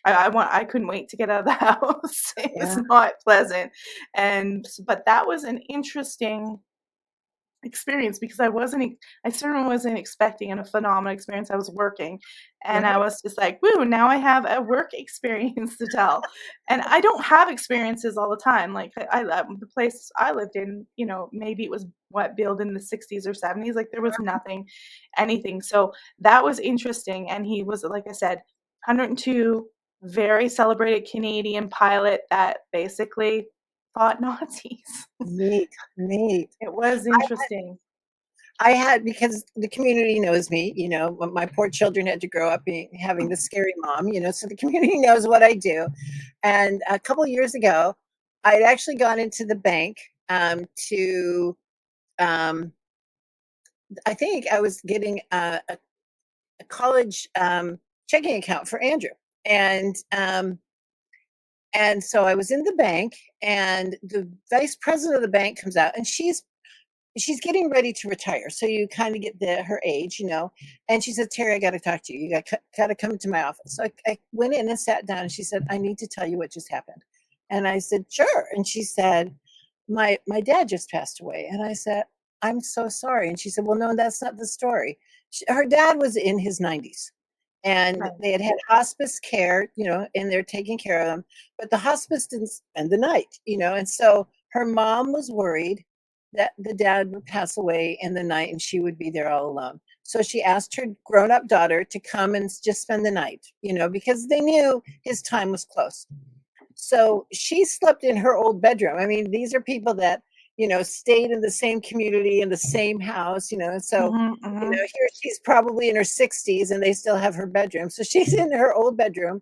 I couldn't wait to get out of the house. It was Yeah. not pleasant. But that was an interesting experience because I certainly wasn't expecting a phenomenal experience. I was working, and I Right. was just like, "Woo, now I have a work experience to tell." And I don't have experiences all the time. Like the place I lived in, maybe it was built in the 60s or 70s. Like there was nothing, anything. So that was interesting. And he was, like I said, 102, very celebrated Canadian pilot that basically fought Nazis. Neat, neat. It was I interesting. I had because the community knows me, my poor children had to grow up having the scary mom, so the community knows what I do. And a couple of years ago, I had actually gone into the bank to, um, I think I was getting a college checking account for Andrew. And and so I was in the bank, and the vice president of the bank comes out, and she's getting ready to retire. So you kind of get her age. And she said, Terry, I got to talk to you. You got to come to my office. So I went in and sat down, and she said, I need to tell you what just happened. And I said, sure. And she said, my dad just passed away. And I said, I'm so sorry. And she said, well, no, that's not the story. Her dad was in his 90s, and Right. they had hospice care, and they're taking care of them, but the hospice didn't spend the night. And so her mom was worried that the dad would pass away in the night and she would be there all alone. So she asked her grown up daughter to come and just spend the night, because they knew his time was close. So she slept in her old bedroom. I mean, these are people that, stayed in the same community in the same house. And so, Mhm, mhm. here she's probably in her 60s and they still have her bedroom. So she's in her old bedroom,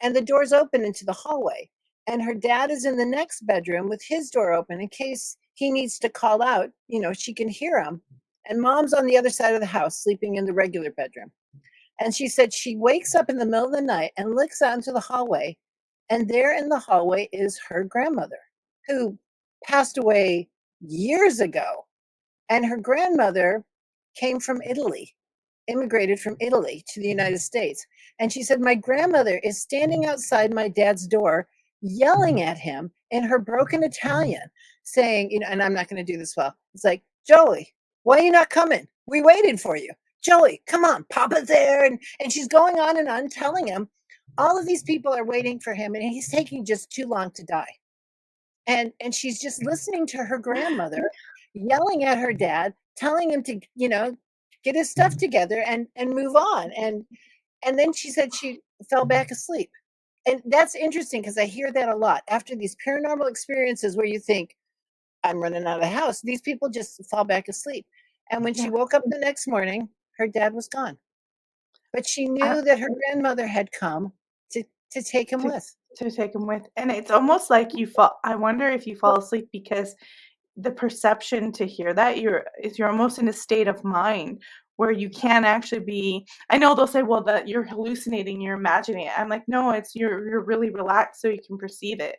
and the door's open into the hallway. And her dad is in the next bedroom with his door open in case he needs to call out, she can hear him. And mom's on the other side of the house sleeping in the regular bedroom. And she said she wakes up in the middle of the night and looks out into the hallway. And there in the hallway is her grandmother, who passed away years ago. And her grandmother came from Italy, immigrated from Italy to the United States. And she said, my grandmother is standing outside my dad's door, yelling at him in her broken Italian, saying, and I'm not going to do this well. It's like, Joey, why are you not coming? We waited for you. Joey, come on, Papa's there. And she's going on and on telling him all of these people are waiting for him, and he's taking just too long to die. And she's just listening to her grandmother yelling at her dad, telling him to, get his stuff together and move on. And then she said she fell back asleep. And that's interesting because I hear that a lot after these paranormal experiences where you think, I'm running out of the house. These people just fall back asleep. And when she Yeah. woke up the next morning, her dad was gone. But she I knew that her grandmother had come to take him to with. to take them with, and it's almost like you fall I wonder if you fall asleep because the perception to hear that you're almost in a state of mind where you can't actually be. I know they'll say, "Well, that you're hallucinating, you're imagining it." I'm like, "No, it's you're really relaxed so you can perceive it."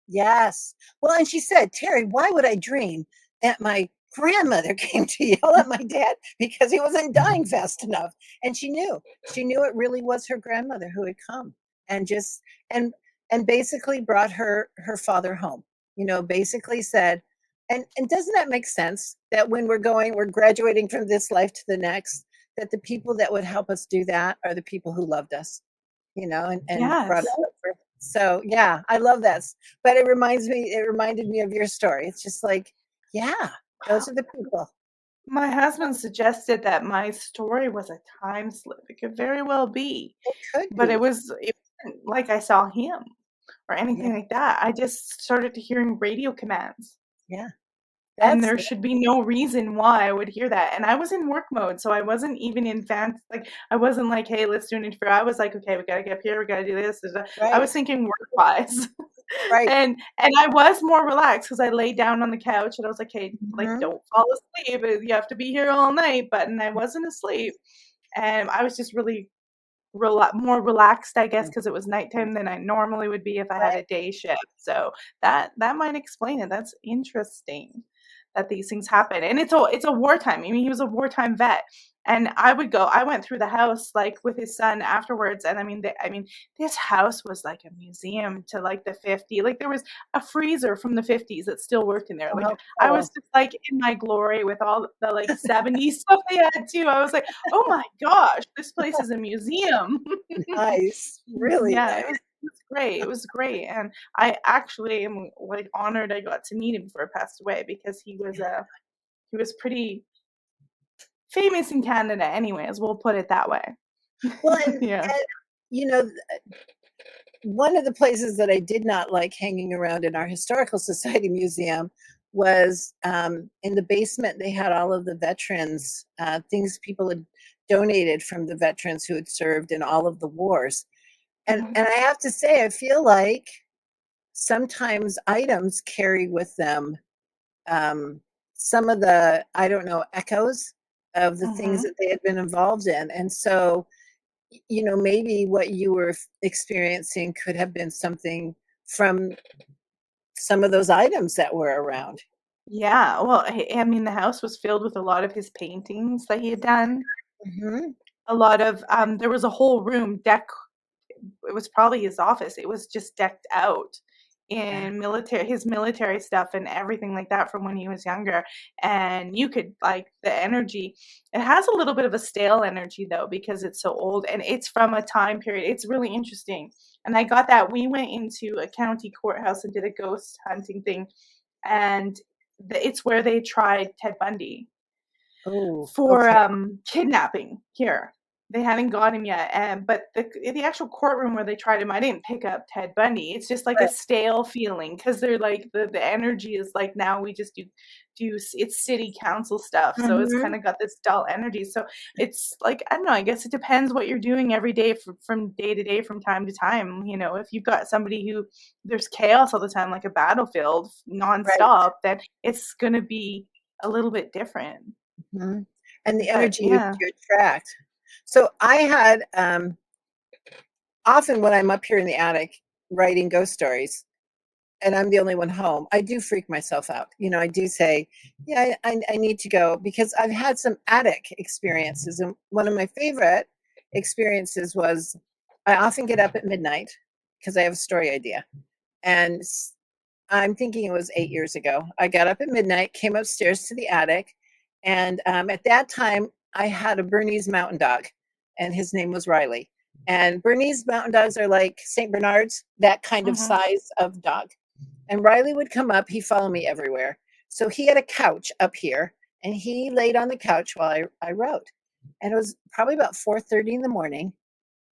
Yes. Well, and she said, Terry, why would I dream that my grandmother came to yell at my dad because he wasn't dying fast enough? And she knew it really was her grandmother who had come and just and and basically brought her father home. Basically said, and doesn't that make sense that when we're graduating from this life to the next, that the people that would help us do that are the people who loved us, and brought us Yes. up. So yeah, I love that. But it reminded me of your story. It's just like, yeah, those are the people. My husband suggested that my story was a time slip. It could very well be, It could but be. it wasn't like I saw him or Yeah, anything like that. I just started to hearing radio commands. yeah. And That's there should be no reason why I would hear that. And I was in work mode, so I wasn't even in like I wasn't like, "Hey, let's do an interview." I was like, "Okay, we gotta get up here. We gotta do this." I right, was thinking work wise, right. and I was more relaxed because I laid down on the couch and I was like, "Hey, like, Mhm. don't fall asleep. You have to be here all night." But and I wasn't asleep, and I was just really more relaxed, I guess, because it was nighttime than I normally would be if I had Right. a day shift. So that might explain it. That's interesting that these things happen. And it's a wartime. I mean, he was a wartime vet. And I went through the house like with his son afterwards. And I mean, this house was like a museum to like the 50. Like there was a freezer from the 50s that still worked in there. Oh, Like how I was cool. just like in my glory with all the like 70s stuff they had too. I was like, oh my gosh, this place is a museum. Nice. Really Yeah, nice. it was great. It was great, and I actually am like honored I got to meet him before he passed away because he was pretty famous in Canada anyways, we'll put it that way. Well, Yeah. and you know, one of the places that I did not like hanging around in our historical society museum was in the basement. They had all of the veterans, things people had donated from the veterans who had served in all of the wars. Mhm, And I have to say, I feel like sometimes items carry with them um, some of the, I don't know, echoes of the things mhm. that they had been involved in. And so, maybe what you were experiencing could have been something from some of those items that were around. Yeah, well, I mean, the house was filled with a lot of his paintings that he had done. Hmm. A lot of, there was a whole room it was probably his office. It was just decked out Yeah. in his military stuff and everything like that from when he was younger. And you could like the energy. It has a little bit of a stale energy though because it's so old and it's from a time period. It's really interesting. And I got that we went into a county courthouse and did a ghost hunting thing, and it's where they tried Ted Bundy Oh, for, okay. kidnapping here. They hadn't got him yet, but the actual courtroom where they tried him, I didn't pick up Ted Bundy. It's just like a Right. stale feeling because 'cause they're like the energy is like, now we just it's city council stuff, so it's Hmm. kinda got this dull energy, so it's like, I don't know, I guess it depends what you're doing every day from day to day, from time to time, if you've got somebody who there's chaos all the time, like a battlefield Right. nonstop, then it's gonna be a little bit different. Hmm. And the But energy yeah. you attract. So I had often when I'm up here in the attic writing ghost stories, and I'm the only one home, I do freak myself out. I do say, yeah, I need to go because I've had some attic experiences. And one of my favorite experiences was I often get up at midnight because I have a story idea. And I'm thinking it was 8 years ago. I got up at midnight, came upstairs to the attic. And at that time, I had a Bernese mountain dog, and his name was Riley. And Bernese mountain dogs are like St. Bernards, that kind of Mhm. size of dog. And Riley would come up, he'd follow me everywhere. So he had a couch up here, and he laid on the couch while I wrote. And it was probably about 4:30 in the morning,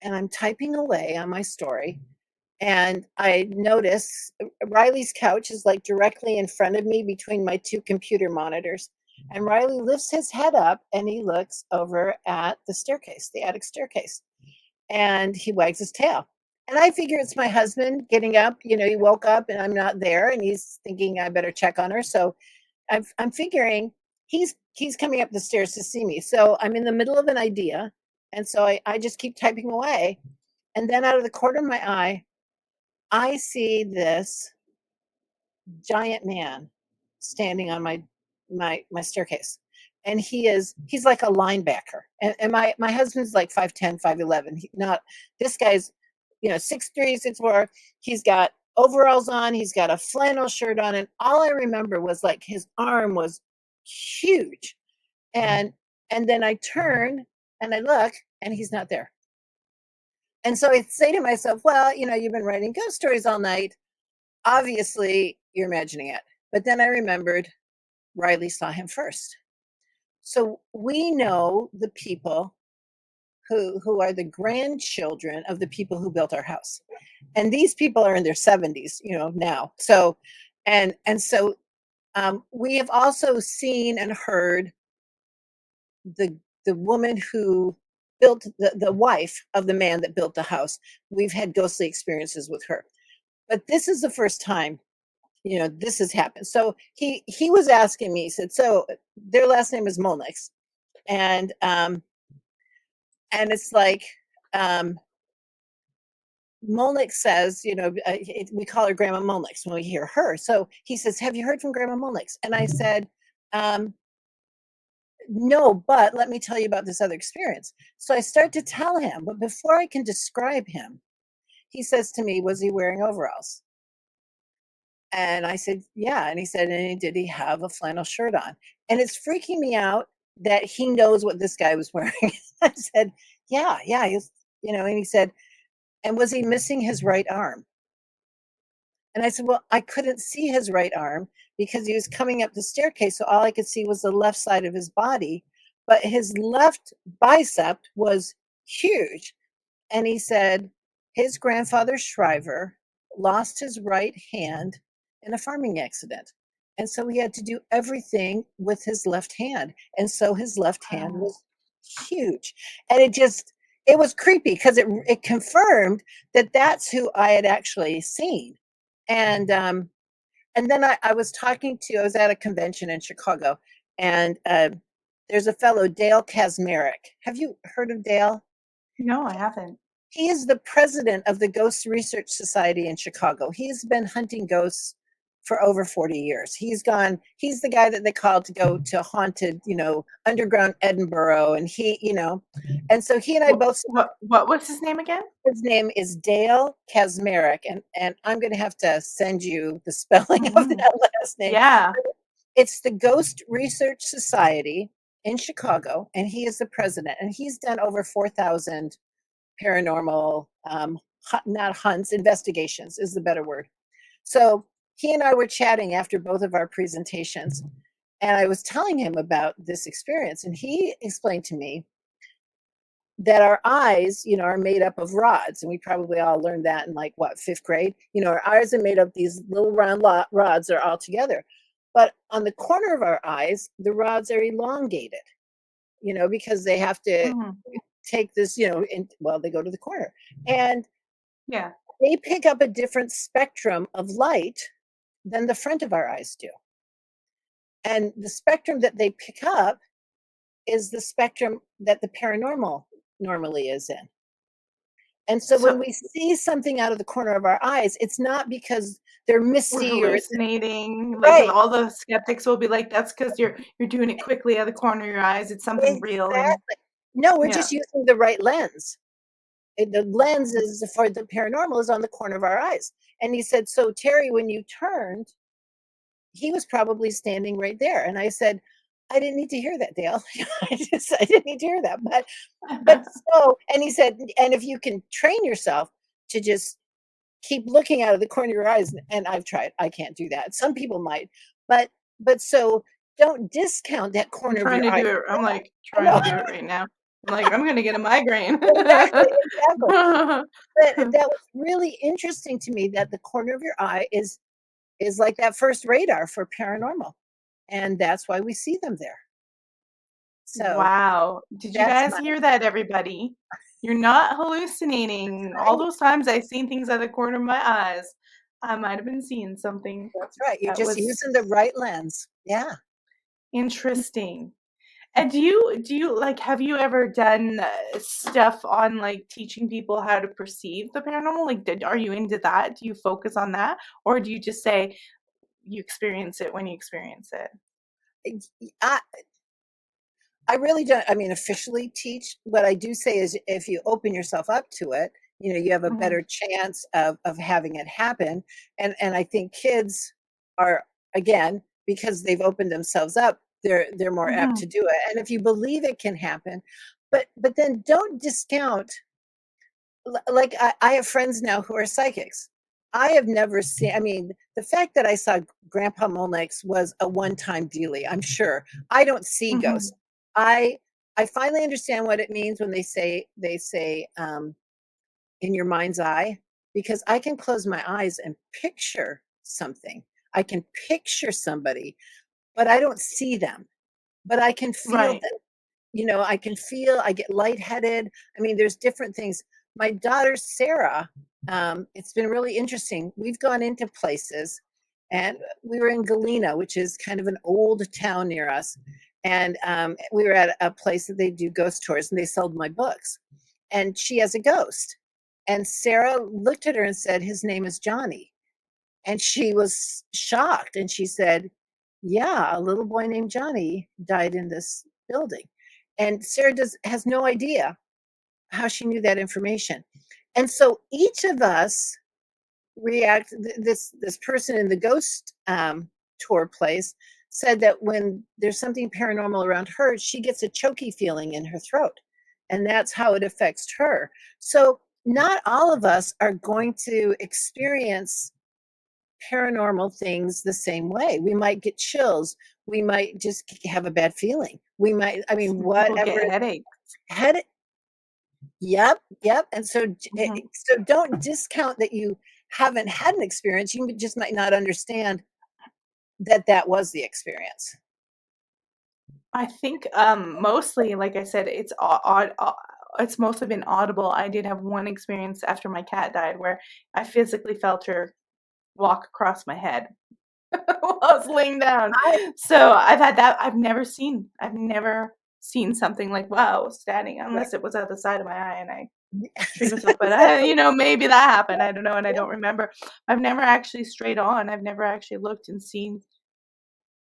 and I'm typing away on my story. And I notice Riley's couch is like directly in front of me between my two computer monitors. And Riley lifts his head up and he looks over at the staircase, the attic staircase, and he wags his tail. And I figure it's my husband getting up. He woke up and I'm not there, and he's thinking I better check on her. So I'm figuring he's coming up the stairs to see me. So I'm in the middle of an idea, and so I just keep typing away. And then out of the corner of my eye, I see this giant man standing on my staircase. And he's like a linebacker. And my husband's like 5'10", 5'11". Not this guy's, 6'3", 6'4". He's got overalls on, he's got a flannel shirt on, and all I remember was like his arm was huge. And and then I turn and I look and he's not there. And so I say to myself, well, you've been writing ghost stories all night. Obviously, you're imagining it. But then I remembered Riley saw him first. So we know the people who are the grandchildren of the people who built our house. And these people are in their 70s, now. So and so we have also seen and heard the woman who built the wife of the man that built the house. We've had ghostly experiences with her. But this is the first time, this has happened. So he was asking me, he said, so their last name is Molnix. And it's like, Molnix says, we call her Grandma Molnix when we hear her. So he says, have you heard from Grandma Molnix? And I said, no, but let me tell you about this other experience. So I start to tell him, but before I can describe him, he says to me, was he wearing overalls? And I said, yeah. And he said, and did he have a flannel shirt on? And it's freaking me out that he knows what this guy was wearing. I said, yeah, he's, and he said, and was he missing his right arm? And I said, well, I couldn't see his right arm because he was coming up the staircase. So all I could see was the left side of his body, but his left bicep was huge. And he said his grandfather Shriver lost his right hand in a farming accident. And so he had to do everything with his left hand. And so his left hand was huge. And it was creepy because it confirmed that that's who I had actually seen. And then I was I was at a convention in Chicago, and there's a fellow, Dale Kasmerick. Have you heard of Dale? No, I haven't. He is the president of the Ghost Research Society in Chicago. He's been hunting ghosts for over 40 years. He's the guy that they called to go to haunted, underground Edinburgh. And and so he and I both. What was his name again? His name is Dale Kasmerick, and I'm going to have to send you the spelling of that last name. Yeah. It's the Ghost Research Society in Chicago, and he is the president. And he's done over 4,000 paranormal, not hunts, investigations is the better word. So he and I were chatting after both of our presentations, and I was telling him about this experience, and he explained to me that our eyes, are made up of rods. And we probably all learned that in fifth grade. Our eyes are made up these little round rods are all together. But on the corner of our eyes, the rods are elongated, because they have to take this, they go to the corner. And yeah, they pick up a different spectrum of light than the front of our eyes do. And the spectrum that they pick up is the spectrum that the paranormal normally is in. And so when we see something out of the corner of our eyes, it's not because they're misty or hallucinating. Right. All the skeptics will be like, that's because you're doing it quickly out of the corner of your eyes. It's something real. And no, we're just using the right lens. The lens is for the paranormal is on the corner of our eyes. And he said, so Terri, when you turned, he was probably standing right there. And I said, I didn't need to hear that, Dale. I didn't need to hear that. But and he said, and if you can train yourself to just keep looking out of the corner of your eyes, and I've tried, I can't do that. Some people might, but so don't discount that corner of your eye. I'm like trying to do it right now. I'm like, I'm going to get a migraine. Exactly. But that was really interesting to me that the corner of your eye is like that first radar for paranormal. And that's why we see them there. So wow. Did you guys hear that, everybody? You're not hallucinating. Right. All those times I've seen things out of the corner of my eyes, I might have been seeing something. That's right. You're just using the right lens. Yeah. Interesting. And do you have you ever done stuff on teaching people how to perceive the paranormal? Are you into that? Do you focus on that? Or do you just say you experience it when you experience it? I really don't, officially teach. What I do say is if you open yourself up to it, you have a better chance of having it happen. And I think kids are, again, because they've opened themselves up, they're more apt to do it. And if you believe it can happen, but then don't discount like I have friends now who are psychics. I have never seen, I mean, the fact that I saw Grandpa Molnix was a one-time dealie, I'm sure. I don't see ghosts. Mhm. I I finally understand what it means when they say in your mind's eye, because I can close my eyes and picture something. I can picture somebody, but I don't see them, but I can feel Right. them. I can feel, I get lightheaded. I mean, there's different things. My daughter, Sarah, it's been really interesting. We've gone into places, and we were in Galena, which is kind of an old town near us. And we were at a place that they do ghost tours, and they sold my books. And she has a ghost. And Sarah looked at her and said, his name is Johnny. And she was shocked. And she said, yeah, a little boy named Johnny died in this building. And Sarah has no idea how she knew that information. And so each of us react. This person in the ghost tour place said that when there's something paranormal around her, she gets a choky feeling in her throat, and that's how it affects her. So not all of us are going to experience paranormal things the same way. We might get chills. We might just have a bad feeling. We might, I mean, Some people whatever. get headaches. Head, yep, yep. And so, Mhm. so don't discount that you haven't had an experience. You just might not understand that that was the experience. I think, mostly, like I said, it's mostly been audible. I did have one experience after my cat died where I physically felt her walk across my head while I was laying down. I, So I've had that. I've never seen something like, wow, standing, right. unless it was at the side of my eye and I treat myself. But maybe that happened. I don't know, and I don't remember. I've never actually strayed on. I've never actually looked and seen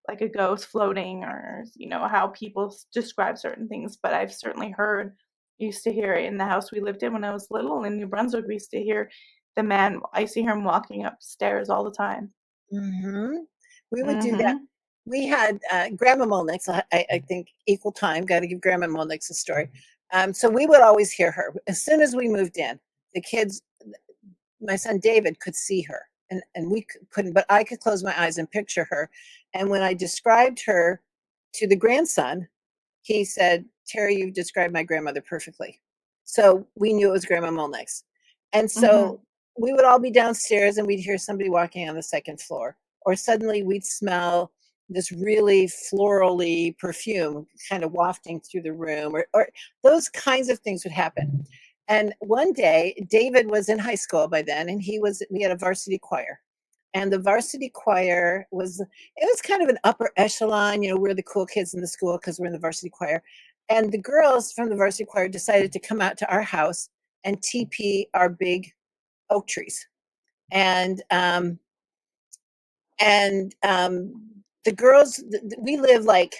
like a ghost floating, or how people describe certain things. But I've certainly heard, used to hear it in the house we lived in when I was little in New Brunswick. We used to hear the man. I see him walking upstairs all the time. Mhm. We would do that. Hmm. We had, Grandma Molnix, I think equal time, gotta give Grandma Molnix a story. So we would always hear her. As soon as we moved in, the kids, my son David could see her, and we couldn't, but I could close my eyes and picture her. And when I described her to the grandson, he said, Terry, you've described my grandmother perfectly. So we knew it was Grandma Molnix. And so Hmm. we would all be downstairs and we'd hear somebody walking on the second floor, or suddenly we'd smell this really florally perfume kind of wafting through the room, or those kinds of things would happen. And one day, David was in high school by then, and we had a varsity choir. And the varsity choir it was kind of an upper echelon. We're the cool kids in the school because we're in the varsity choir. And the girls from the varsity choir decided to come out to our house and TP our big oak trees. And the girls, we live like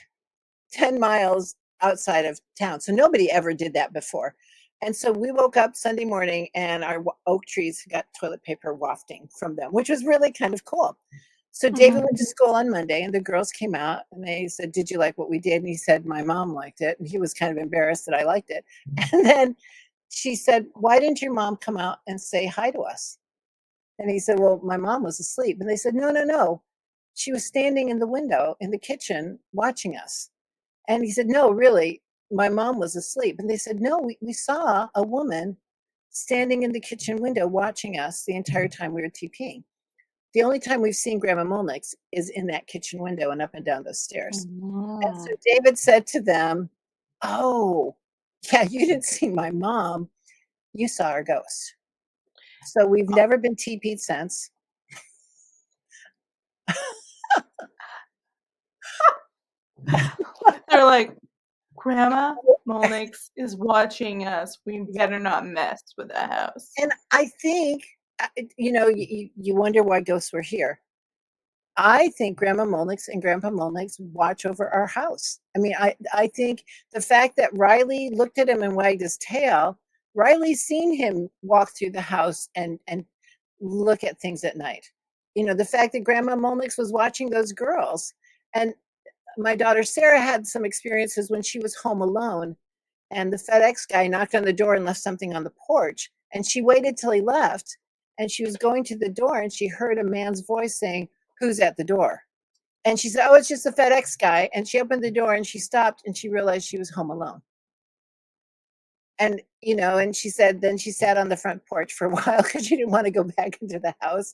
10 miles outside of town. So nobody ever did that before. And so we woke up Sunday morning and our oak trees got toilet paper wafting from them, which was really kind of cool. So David Hmm. went to school on Monday and the girls came out and they said, did you like what we did? And he said, my mom liked it. And he was kind of embarrassed that I liked it. And then she said, why didn't your mom come out and say hi to us? And he said, well, my mom was asleep. And they said, no, no, no. She was standing in the window in the kitchen watching us. And he said, no, really, my mom was asleep. And they said, no, we saw a woman standing in the kitchen window watching us the entire time we were TPing. The only time we've seen Grandma Molnix is in that kitchen window and up and down those stairs. And so Hmm. David said to them, oh, yeah, you didn't see my mom. You saw our ghost. So we've never been TP'd since. They're like, Grandma Molnix is watching us. We Yep. better not mess with the house. And I think, you wonder why ghosts were here. I think Grandma Molnix and Grandpa Molnix watch over our house. I mean, I think the fact that Riley looked at him and wagged his tail, Riley's seen him walk through the house and look at things at night. The fact that Grandma Molnix was watching those girls. And my daughter Sarah had some experiences when she was home alone and the FedEx guy knocked on the door and left something on the porch. And she waited till he left, and she was going to the door, and she heard a man's voice saying, "Who's at the door?" And she said, "Oh, it's just a FedEx guy." And she opened the door and she stopped and she realized she was home alone. And, and she said, then she sat on the front porch for a while because she didn't want to go back into the house.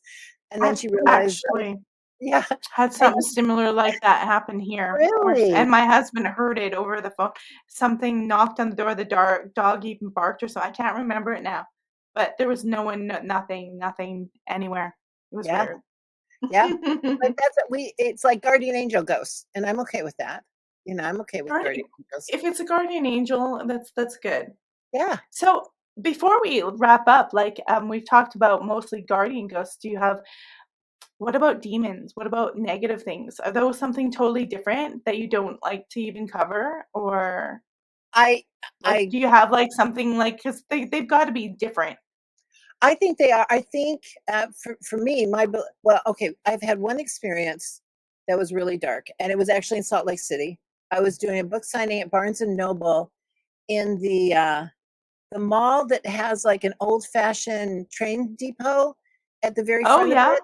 And then I've she realized, actually yeah, had I something similar like that happen here, where and really, my husband heard it over the phone. Something knocked on the door, the dog even barked or so. I can't remember it now, but there was no one, nothing anywhere. It was yeah, weird. yeah. But that's what it's like guardian angel ghosts. And I'm okay with that. I'm okay with Guardian guardian angels. if it's a guardian angel, that's good. Yeah. So, before we wrap up, like, we've talked about mostly guardian ghosts. What about demons? What about negative things? Are those something totally different that you don't like to even cover? Or, I, like, I do you have, like, something like, 'cause they've gotta be different. I think they are. I think for me, well, okay, I've had one experience that was really dark, and it was actually in Salt Lake City. I was doing a book signing at Barnes and Noble in the mall that has like an old fashioned train depot at the very Oh, front of yeah. it,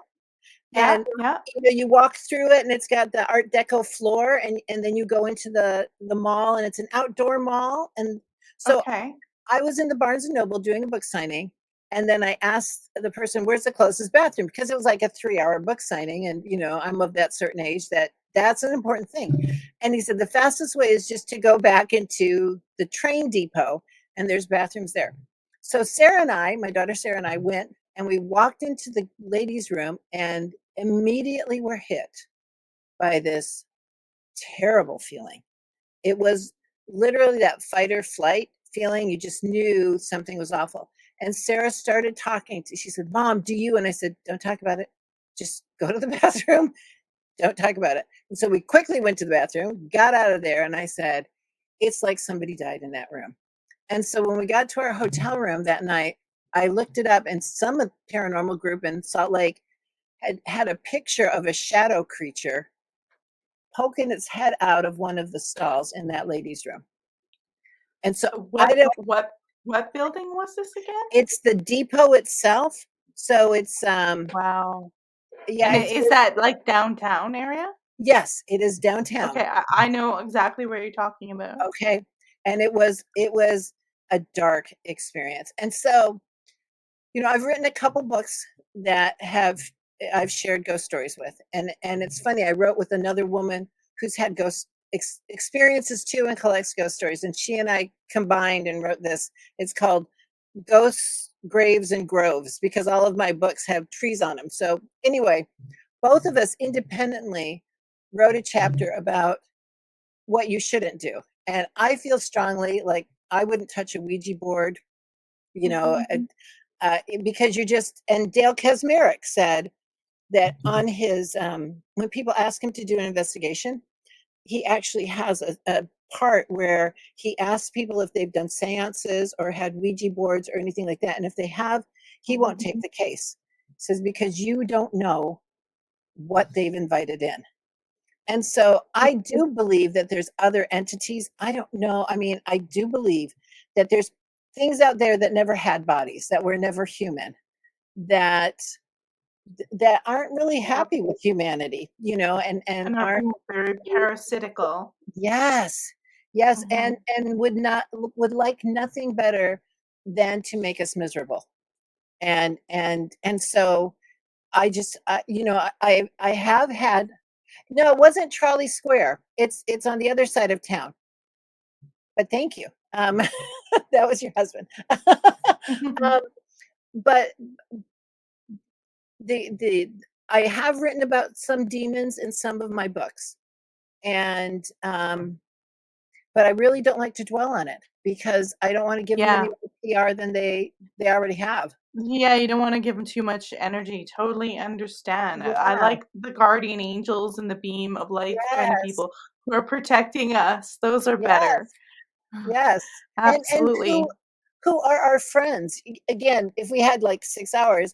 Yeah, and yeah. you walk through it, and it's got the Art Deco floor, and then you go into the mall, and it's an outdoor mall, and so Okay. I was in the Barnes and Noble doing a book signing, and then I asked the person, "Where's the closest bathroom?" Because it was like a 3-hour book signing, and I'm of that certain age that's an important thing. And he said the fastest way is just to go back into the train depot, and there's bathrooms there. So Sarah and I, my daughter Sarah and I, went and we walked into the ladies' room, and immediately were hit by this terrible feeling. It was literally that fight or flight feeling. You just knew something was awful. And Sarah started talking she said, "Mom, do you?" And I said, "Don't talk about it. Just go to the bathroom. Don't talk about it." And so we quickly went to the bathroom, got out of there, and I said, "It's like somebody died in that room." And so when we got to our hotel room that night, I looked it up, and some paranormal group in Salt Lake had a picture of a shadow creature poking its head out of one of the stalls in that ladies' room. And so I What don't what building was this again? it's the depot itself. So it's Wow. yeah, And is that, like, downtown area? yes, it is downtown. Okay, I know exactly where you're talking about. Okay. And it was a dark experience. And so, I've written a couple books that I've shared ghost stories with. And it's funny, I wrote with another woman who's had ghost experiences too and collects ghost stories. And she and I combined and wrote this. It's called Ghosts, Graves, and Groves because all of my books have trees on them. So anyway, both of us independently wrote a chapter about what you shouldn't do. And I feel strongly like I wouldn't touch a Ouija board, you know, because and Dale Kesmerick said that on his, when people ask him to do an investigation, he actually has a part where he asks people if they've done seances or had Ouija boards or anything like that. And if they have, he won't take the case. He says, because you don't know what they've invited in. And so I do believe that there's other entities. I don't know. I mean, I do believe that there's things out there that never had bodies, that were never human, that that aren't really Yep, happy with humanity, and and are aren't. very parasitical. Yes. Yes, and Mhm. would like nothing better than to make us miserable. And so I have had. No, it wasn't Trolley Square. It's on the other side of town. But thank you. That was your husband. Um, but the I have written about some demons in some of my books, and but I really don't like to dwell on it because I don't want to give them any Yeah. more PR than they already have. Yeah, you don't wanna give them too much energy, totally understand. I Yeah. like the guardian angels and the beam of light kind of Yes. people who are protecting us. Those are better. Yes. Yes. And Absolutely. who are our friends. Again, if we had like 6 hours,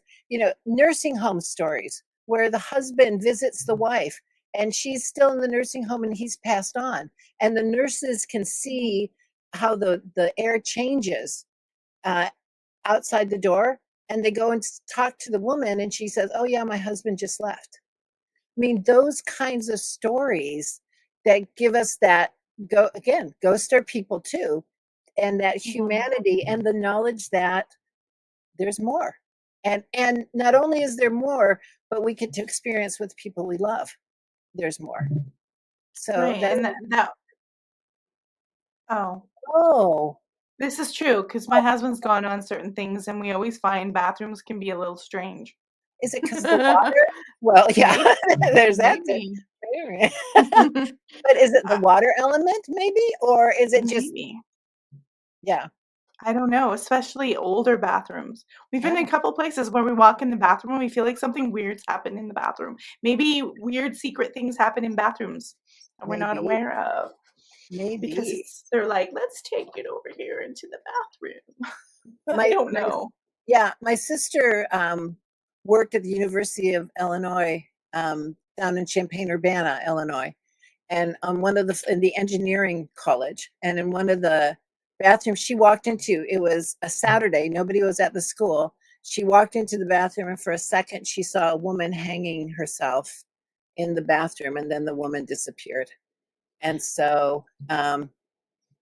nursing home stories where the husband visits the wife and she's still in the nursing home and he's passed on. And the nurses can see how the air changes uh, outside the door, and they go and talk to the woman, and she says, "Oh yeah, my husband just left." I mean, those kinds of stories that give us that, go again, ghosts are people too, and that Mhm. humanity and the knowledge that there's more. And not only is there more, but we get to experience with people we love. There's more. So Right, that, and that oh, oh, this is true because my husband's gone on certain things, and we always find bathrooms can be a little strange. is it because of the water? Well, yeah, Maybe, there's that too. maybe. But is it the Uh, water element maybe, or is it just, maybe. yeah, I don't know, especially older bathrooms. We've been in yeah, a couple places where we walk in the bathroom and we feel like something weird's happened in the bathroom. Maybe weird secret things happen in bathrooms that we're not maybe, aware of because maybe. they're like, let's take it over here into the bathroom. I My don't my know. Yeah, my sister, worked at the University of Illinois, down in Champaign-Urbana, Illinois, and on one of the in the engineering college, and in one of the bathrooms she walked into, it was a Saturday, nobody was at the school. She walked into the bathroom, and for a second, she saw a woman hanging herself in the bathroom, and then the woman disappeared. And so, The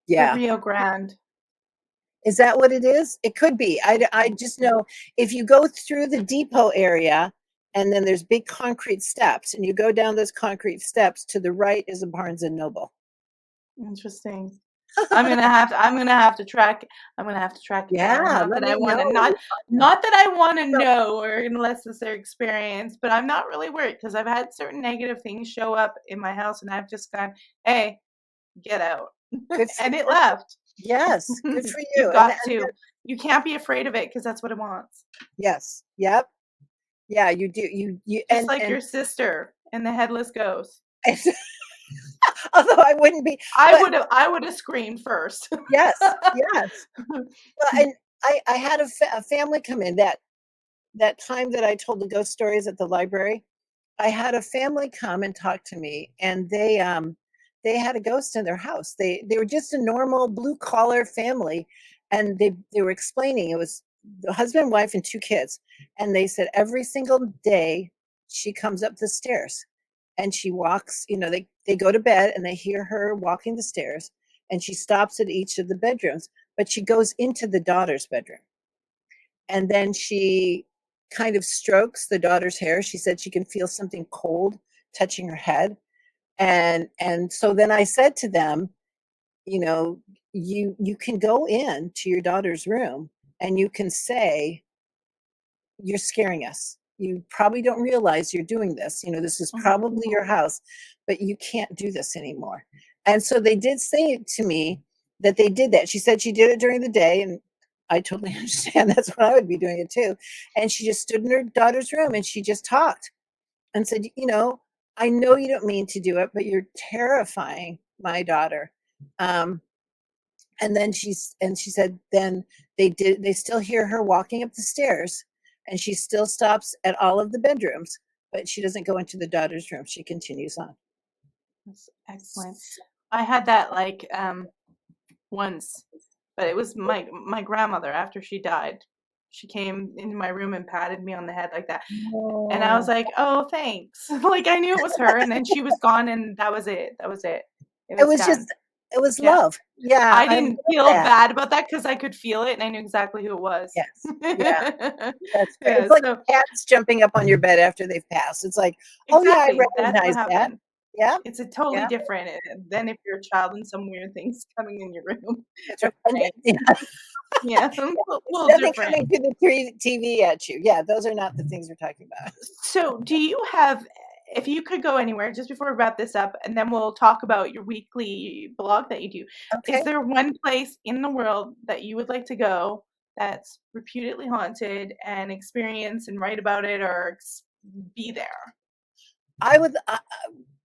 yeah. Rio Grande. Is that what it is? It could be. I just Mm, know if you go through the depot area and then there's big concrete steps and you go down those concrete steps, to the right is a Barnes and Noble. interesting. I'm gonna have to track it down. Yeah, Not let that I me know wanna when not you find them. not that I wanna So, know or unless it's their experience, but I'm not really worried because 'cause I've had certain negative things show up in my house, and I've just gone, "Hey, get out." And it good for, left. yes, good for You've you. got And to. You can't be afraid of it because that's what it wants. yes, yep, yeah, you do. You Just like and your sister and the headless ghost. although I wouldn't be, I but would've I would've screamed first. yes, yes. Well, and I had a family come in that time that I told the ghost stories at the library. I had a family come and talk to me, and they had a ghost in their house. They were just a normal blue collar family, and they were explaining it was the husband, wife, and two kids. And they said every single day she comes up the stairs and she walks, they go to bed and they hear her walking the stairs, and she stops at each of the bedrooms, but she goes into the daughter's bedroom, and then she kind of strokes the daughter's hair. She said she can feel something cold touching her head. And so then I said to them, you know, you can go in to your daughter's room and you can say, "You're scaring us. You probably don't realize you're doing this. This is Mhm. probably your house, but you can't do this anymore." And so they did say to me that they did that. She said she did it during the day, and I totally understand. That's what I would be doing it too. And she just stood in her daughter's room and she just talked and said, "I know you don't mean to do it, but you're terrifying my daughter." Um, and then she said then they still hear her walking up the stairs, and she still stops at all of the bedrooms, but she doesn't go into the daughter's room. She continues on. That's excellent. I had that, like, once, but it was my grandmother after she died. She came into my room and patted me on the head like that, and I was Oh, like, "Oh, thanks." Like, I knew it was her, and then she was gone, and that was it. That was it. It it was was just done. it was Yeah. love. Yeah, I I didn't love feel that. bad about that because I could feel it, and I knew exactly who it was. Yes. Yeah, that's great. Yeah, It's like so cats jumping up on your bed after they've passed. It's like, "Oh, yeah, I exactly, that's what recognize that." happened. Yeah, It's a totally yeah, different than if you're a child and some weird thing's coming in your room. that's right. And Okay. yeah, Yeah, yeah, a it's little nothing different. coming through the TV at you. Yeah, those are not the things we're talking about. So, do you have if you could go anywhere just before we wrap this up, and then we'll talk about your weekly blog that you do. Is Okay. there one place in the world that you would like to go that's reputedly haunted and experience and write about it or be there? I would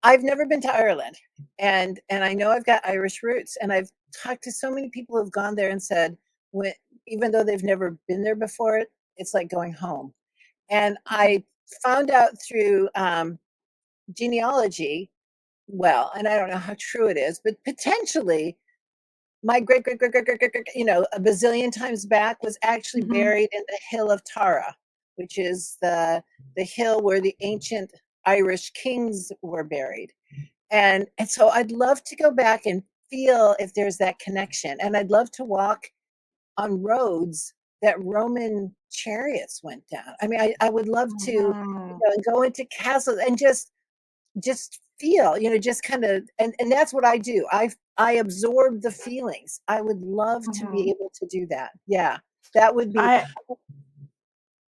I've never been to Ireland, and I know I've got Irish roots, and I've talked to so many people who've gone there and said, when even though they've never been there before, it's like going home. And Mhm. I found out through, genealogy, well, and I don't know how true it is, but potentially my great, great, great, great, great, great, great, a bazillion times back was actually Mhm. buried in the Hill of Tara, which is the hill where the ancient Irish kings were buried. And so I'd love to go back and feel if there's that connection. And I'd love to walk on roads that Roman chariots went down. I mean, I would love to, Mhm. go into castles and just feel, just kind of, and that's what I do. I absorb the feelings. I would love to be Mhm. able to do that. Yeah. That would be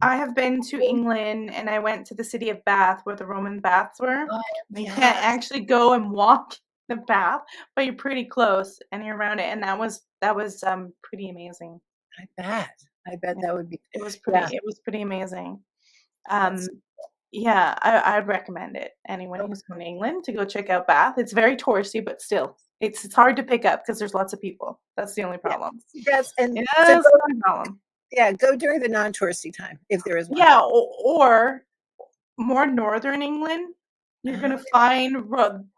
I have been to England and I went to the city of Bath where the Roman baths were. oh, You can't yes. actually go and walk the bath, but you're pretty close and you're around it, and that was pretty amazing. I bet. I bet Yeah, that would be yeah, it was pretty amazing. that's Um, yeah, I'd recommend it. Anyone so who's going to England to go check out Bath. It's very touristy, but still, it's hard to pick up because there's lots of people. That's the only yeah. problem. See, that's and Yeah, so that's go the only problem. yeah, go during the non-touristy time if there is one. Yeah, or more northern England, you're Oh, gonna find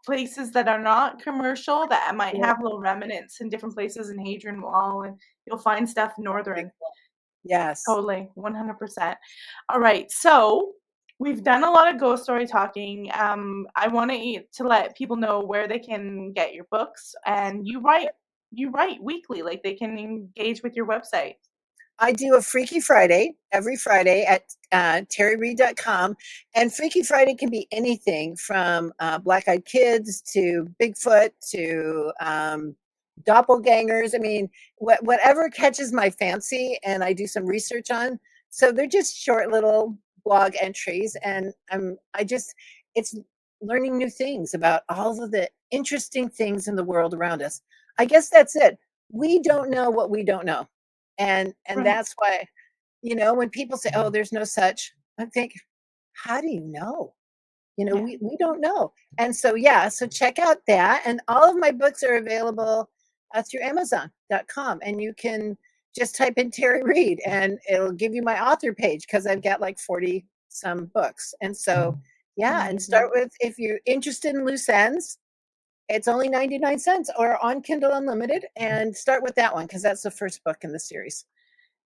places that are not commercial that might yeah, have little remnants in different places in Hadrian Wall, and you'll find stuff very northern. cool. Yes. Totally, 100%. All right, so we've done a lot of ghost story talking. I want to let people know where they can get your books, and you write weekly, like they can engage with your website. I do a Freaky Friday every Friday at terrireid.com. And Freaky Friday can be anything from Black Eyed Kids to Bigfoot to doppelgangers. I mean, whatever catches my fancy and I do some research on. So they're just short little blog entries. And it's learning new things about all of the interesting things in the world around us. I guess that's it. We don't know what we don't know, and Right, that's why, when people say, "Oh, there's no such," I think, how do you know? yeah. We don't know. And so, yeah, so check out that. And all of my books are available through Amazon.com. And you can just type in Terry Reid and it'll give you my author page because I've got like 40 some books. And so, yeah, and start Amazing. with if you're interested in loose ends, it's only 99 cents or on Kindle Unlimited, and start with that one because that's the first book in the series.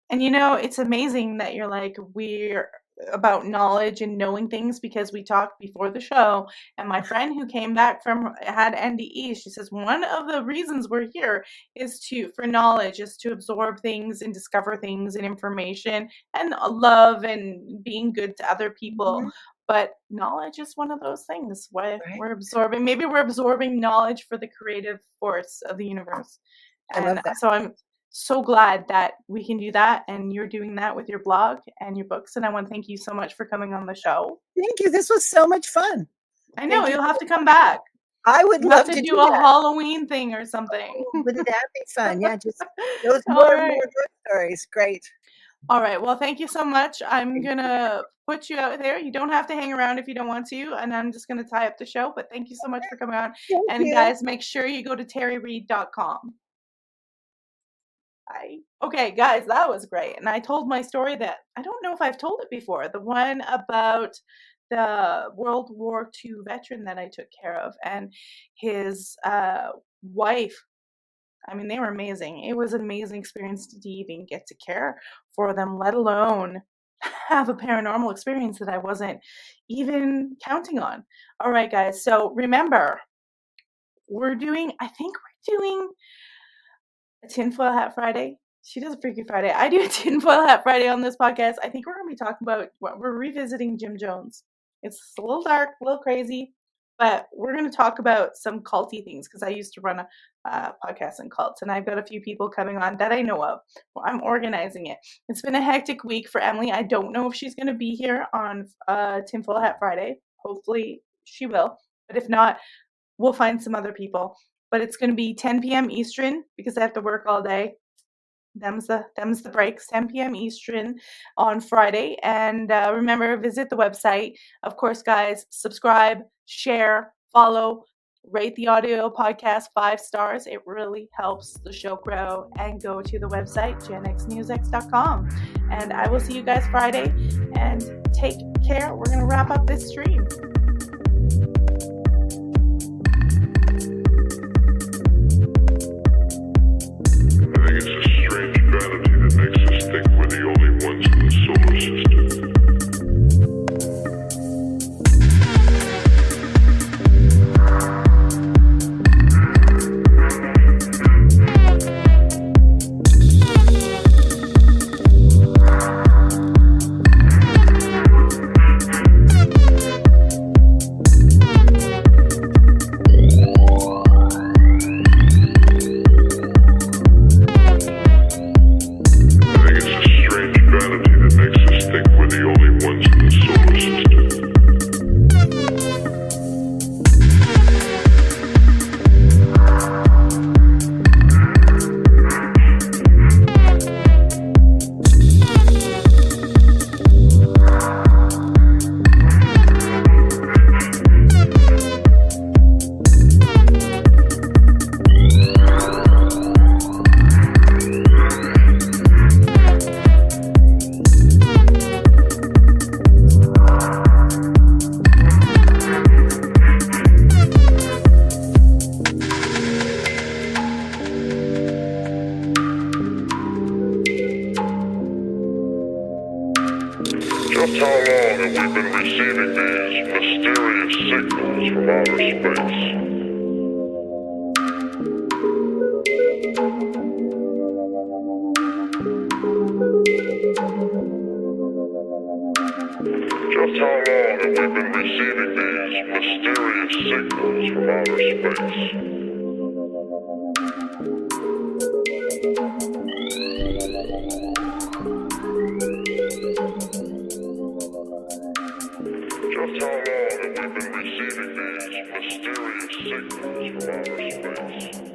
And it's amazing that you're like, we're about knowledge and knowing things because we talked before the show. And my friend who came back from had NDE, she says one of the reasons we're here is for knowledge, is to absorb things and discover things and information and love and being good to other people. Mhm. But knowledge is one of those things where Right. maybe we're absorbing knowledge for the creative force of the universe. I And love that. so I'm so glad that we can do that and you're doing that with your blog and your books, and I want to thank you so much for coming on the show. Thank you. This was so much fun. I know Thank you you'll for have the to come question. back. I would We'll have love to to do do a that. Halloween thing or something. Oh, wouldn't that be fun? Yeah, just those All more right. good stories. Great. All right. Well, thank you so much. I'm Thank going you. to put you out there. You don't have to hang around if you don't want to, and I'm just going to tie up the show, but thank you so much for coming on. Thank And you. guys, make sure you go to terryreid.com. Okay, guys, that was great. And I told my story that I don't know if I've told it before, the one about the World War II veteran that I took care of and his wife. I mean, they were amazing. It was an amazing experience to even get to care for them, let alone have a paranormal experience that I wasn't even counting on. All right, guys. So remember, I think we're doing a tinfoil hat Friday. She does a Freaky Friday. I do a tinfoil hat Friday on this podcast. I think we're going to be talking about what we're revisiting Jim Jones. It's a little dark, a little crazy, but we're going to talk about some culty things because I used to run a podcast on cults, and I've got a few people coming on that I know of. Well, I'm organizing it. It's been a hectic week for Emily. I don't know if she's going to be here on tinfoil hat Friday. Hopefully, she will. But if not, we'll find some other people. But it's going to be 10 p.m. Eastern because I have to work all day. Them's the breaks. 10 p.m. Eastern on Friday. And remember, visit the website. Of course, guys, subscribe, share, follow, rate the audio podcast 5 stars. It really helps the show grow. And go to the website, genxnewsx.com. And I will see you guys Friday. And take care. We're going to wrap up this stream. signals from outer space. Just how long have we been receiving these mysterious signals from outer space? Just how long have we been receiving these mysterious signals from outer space?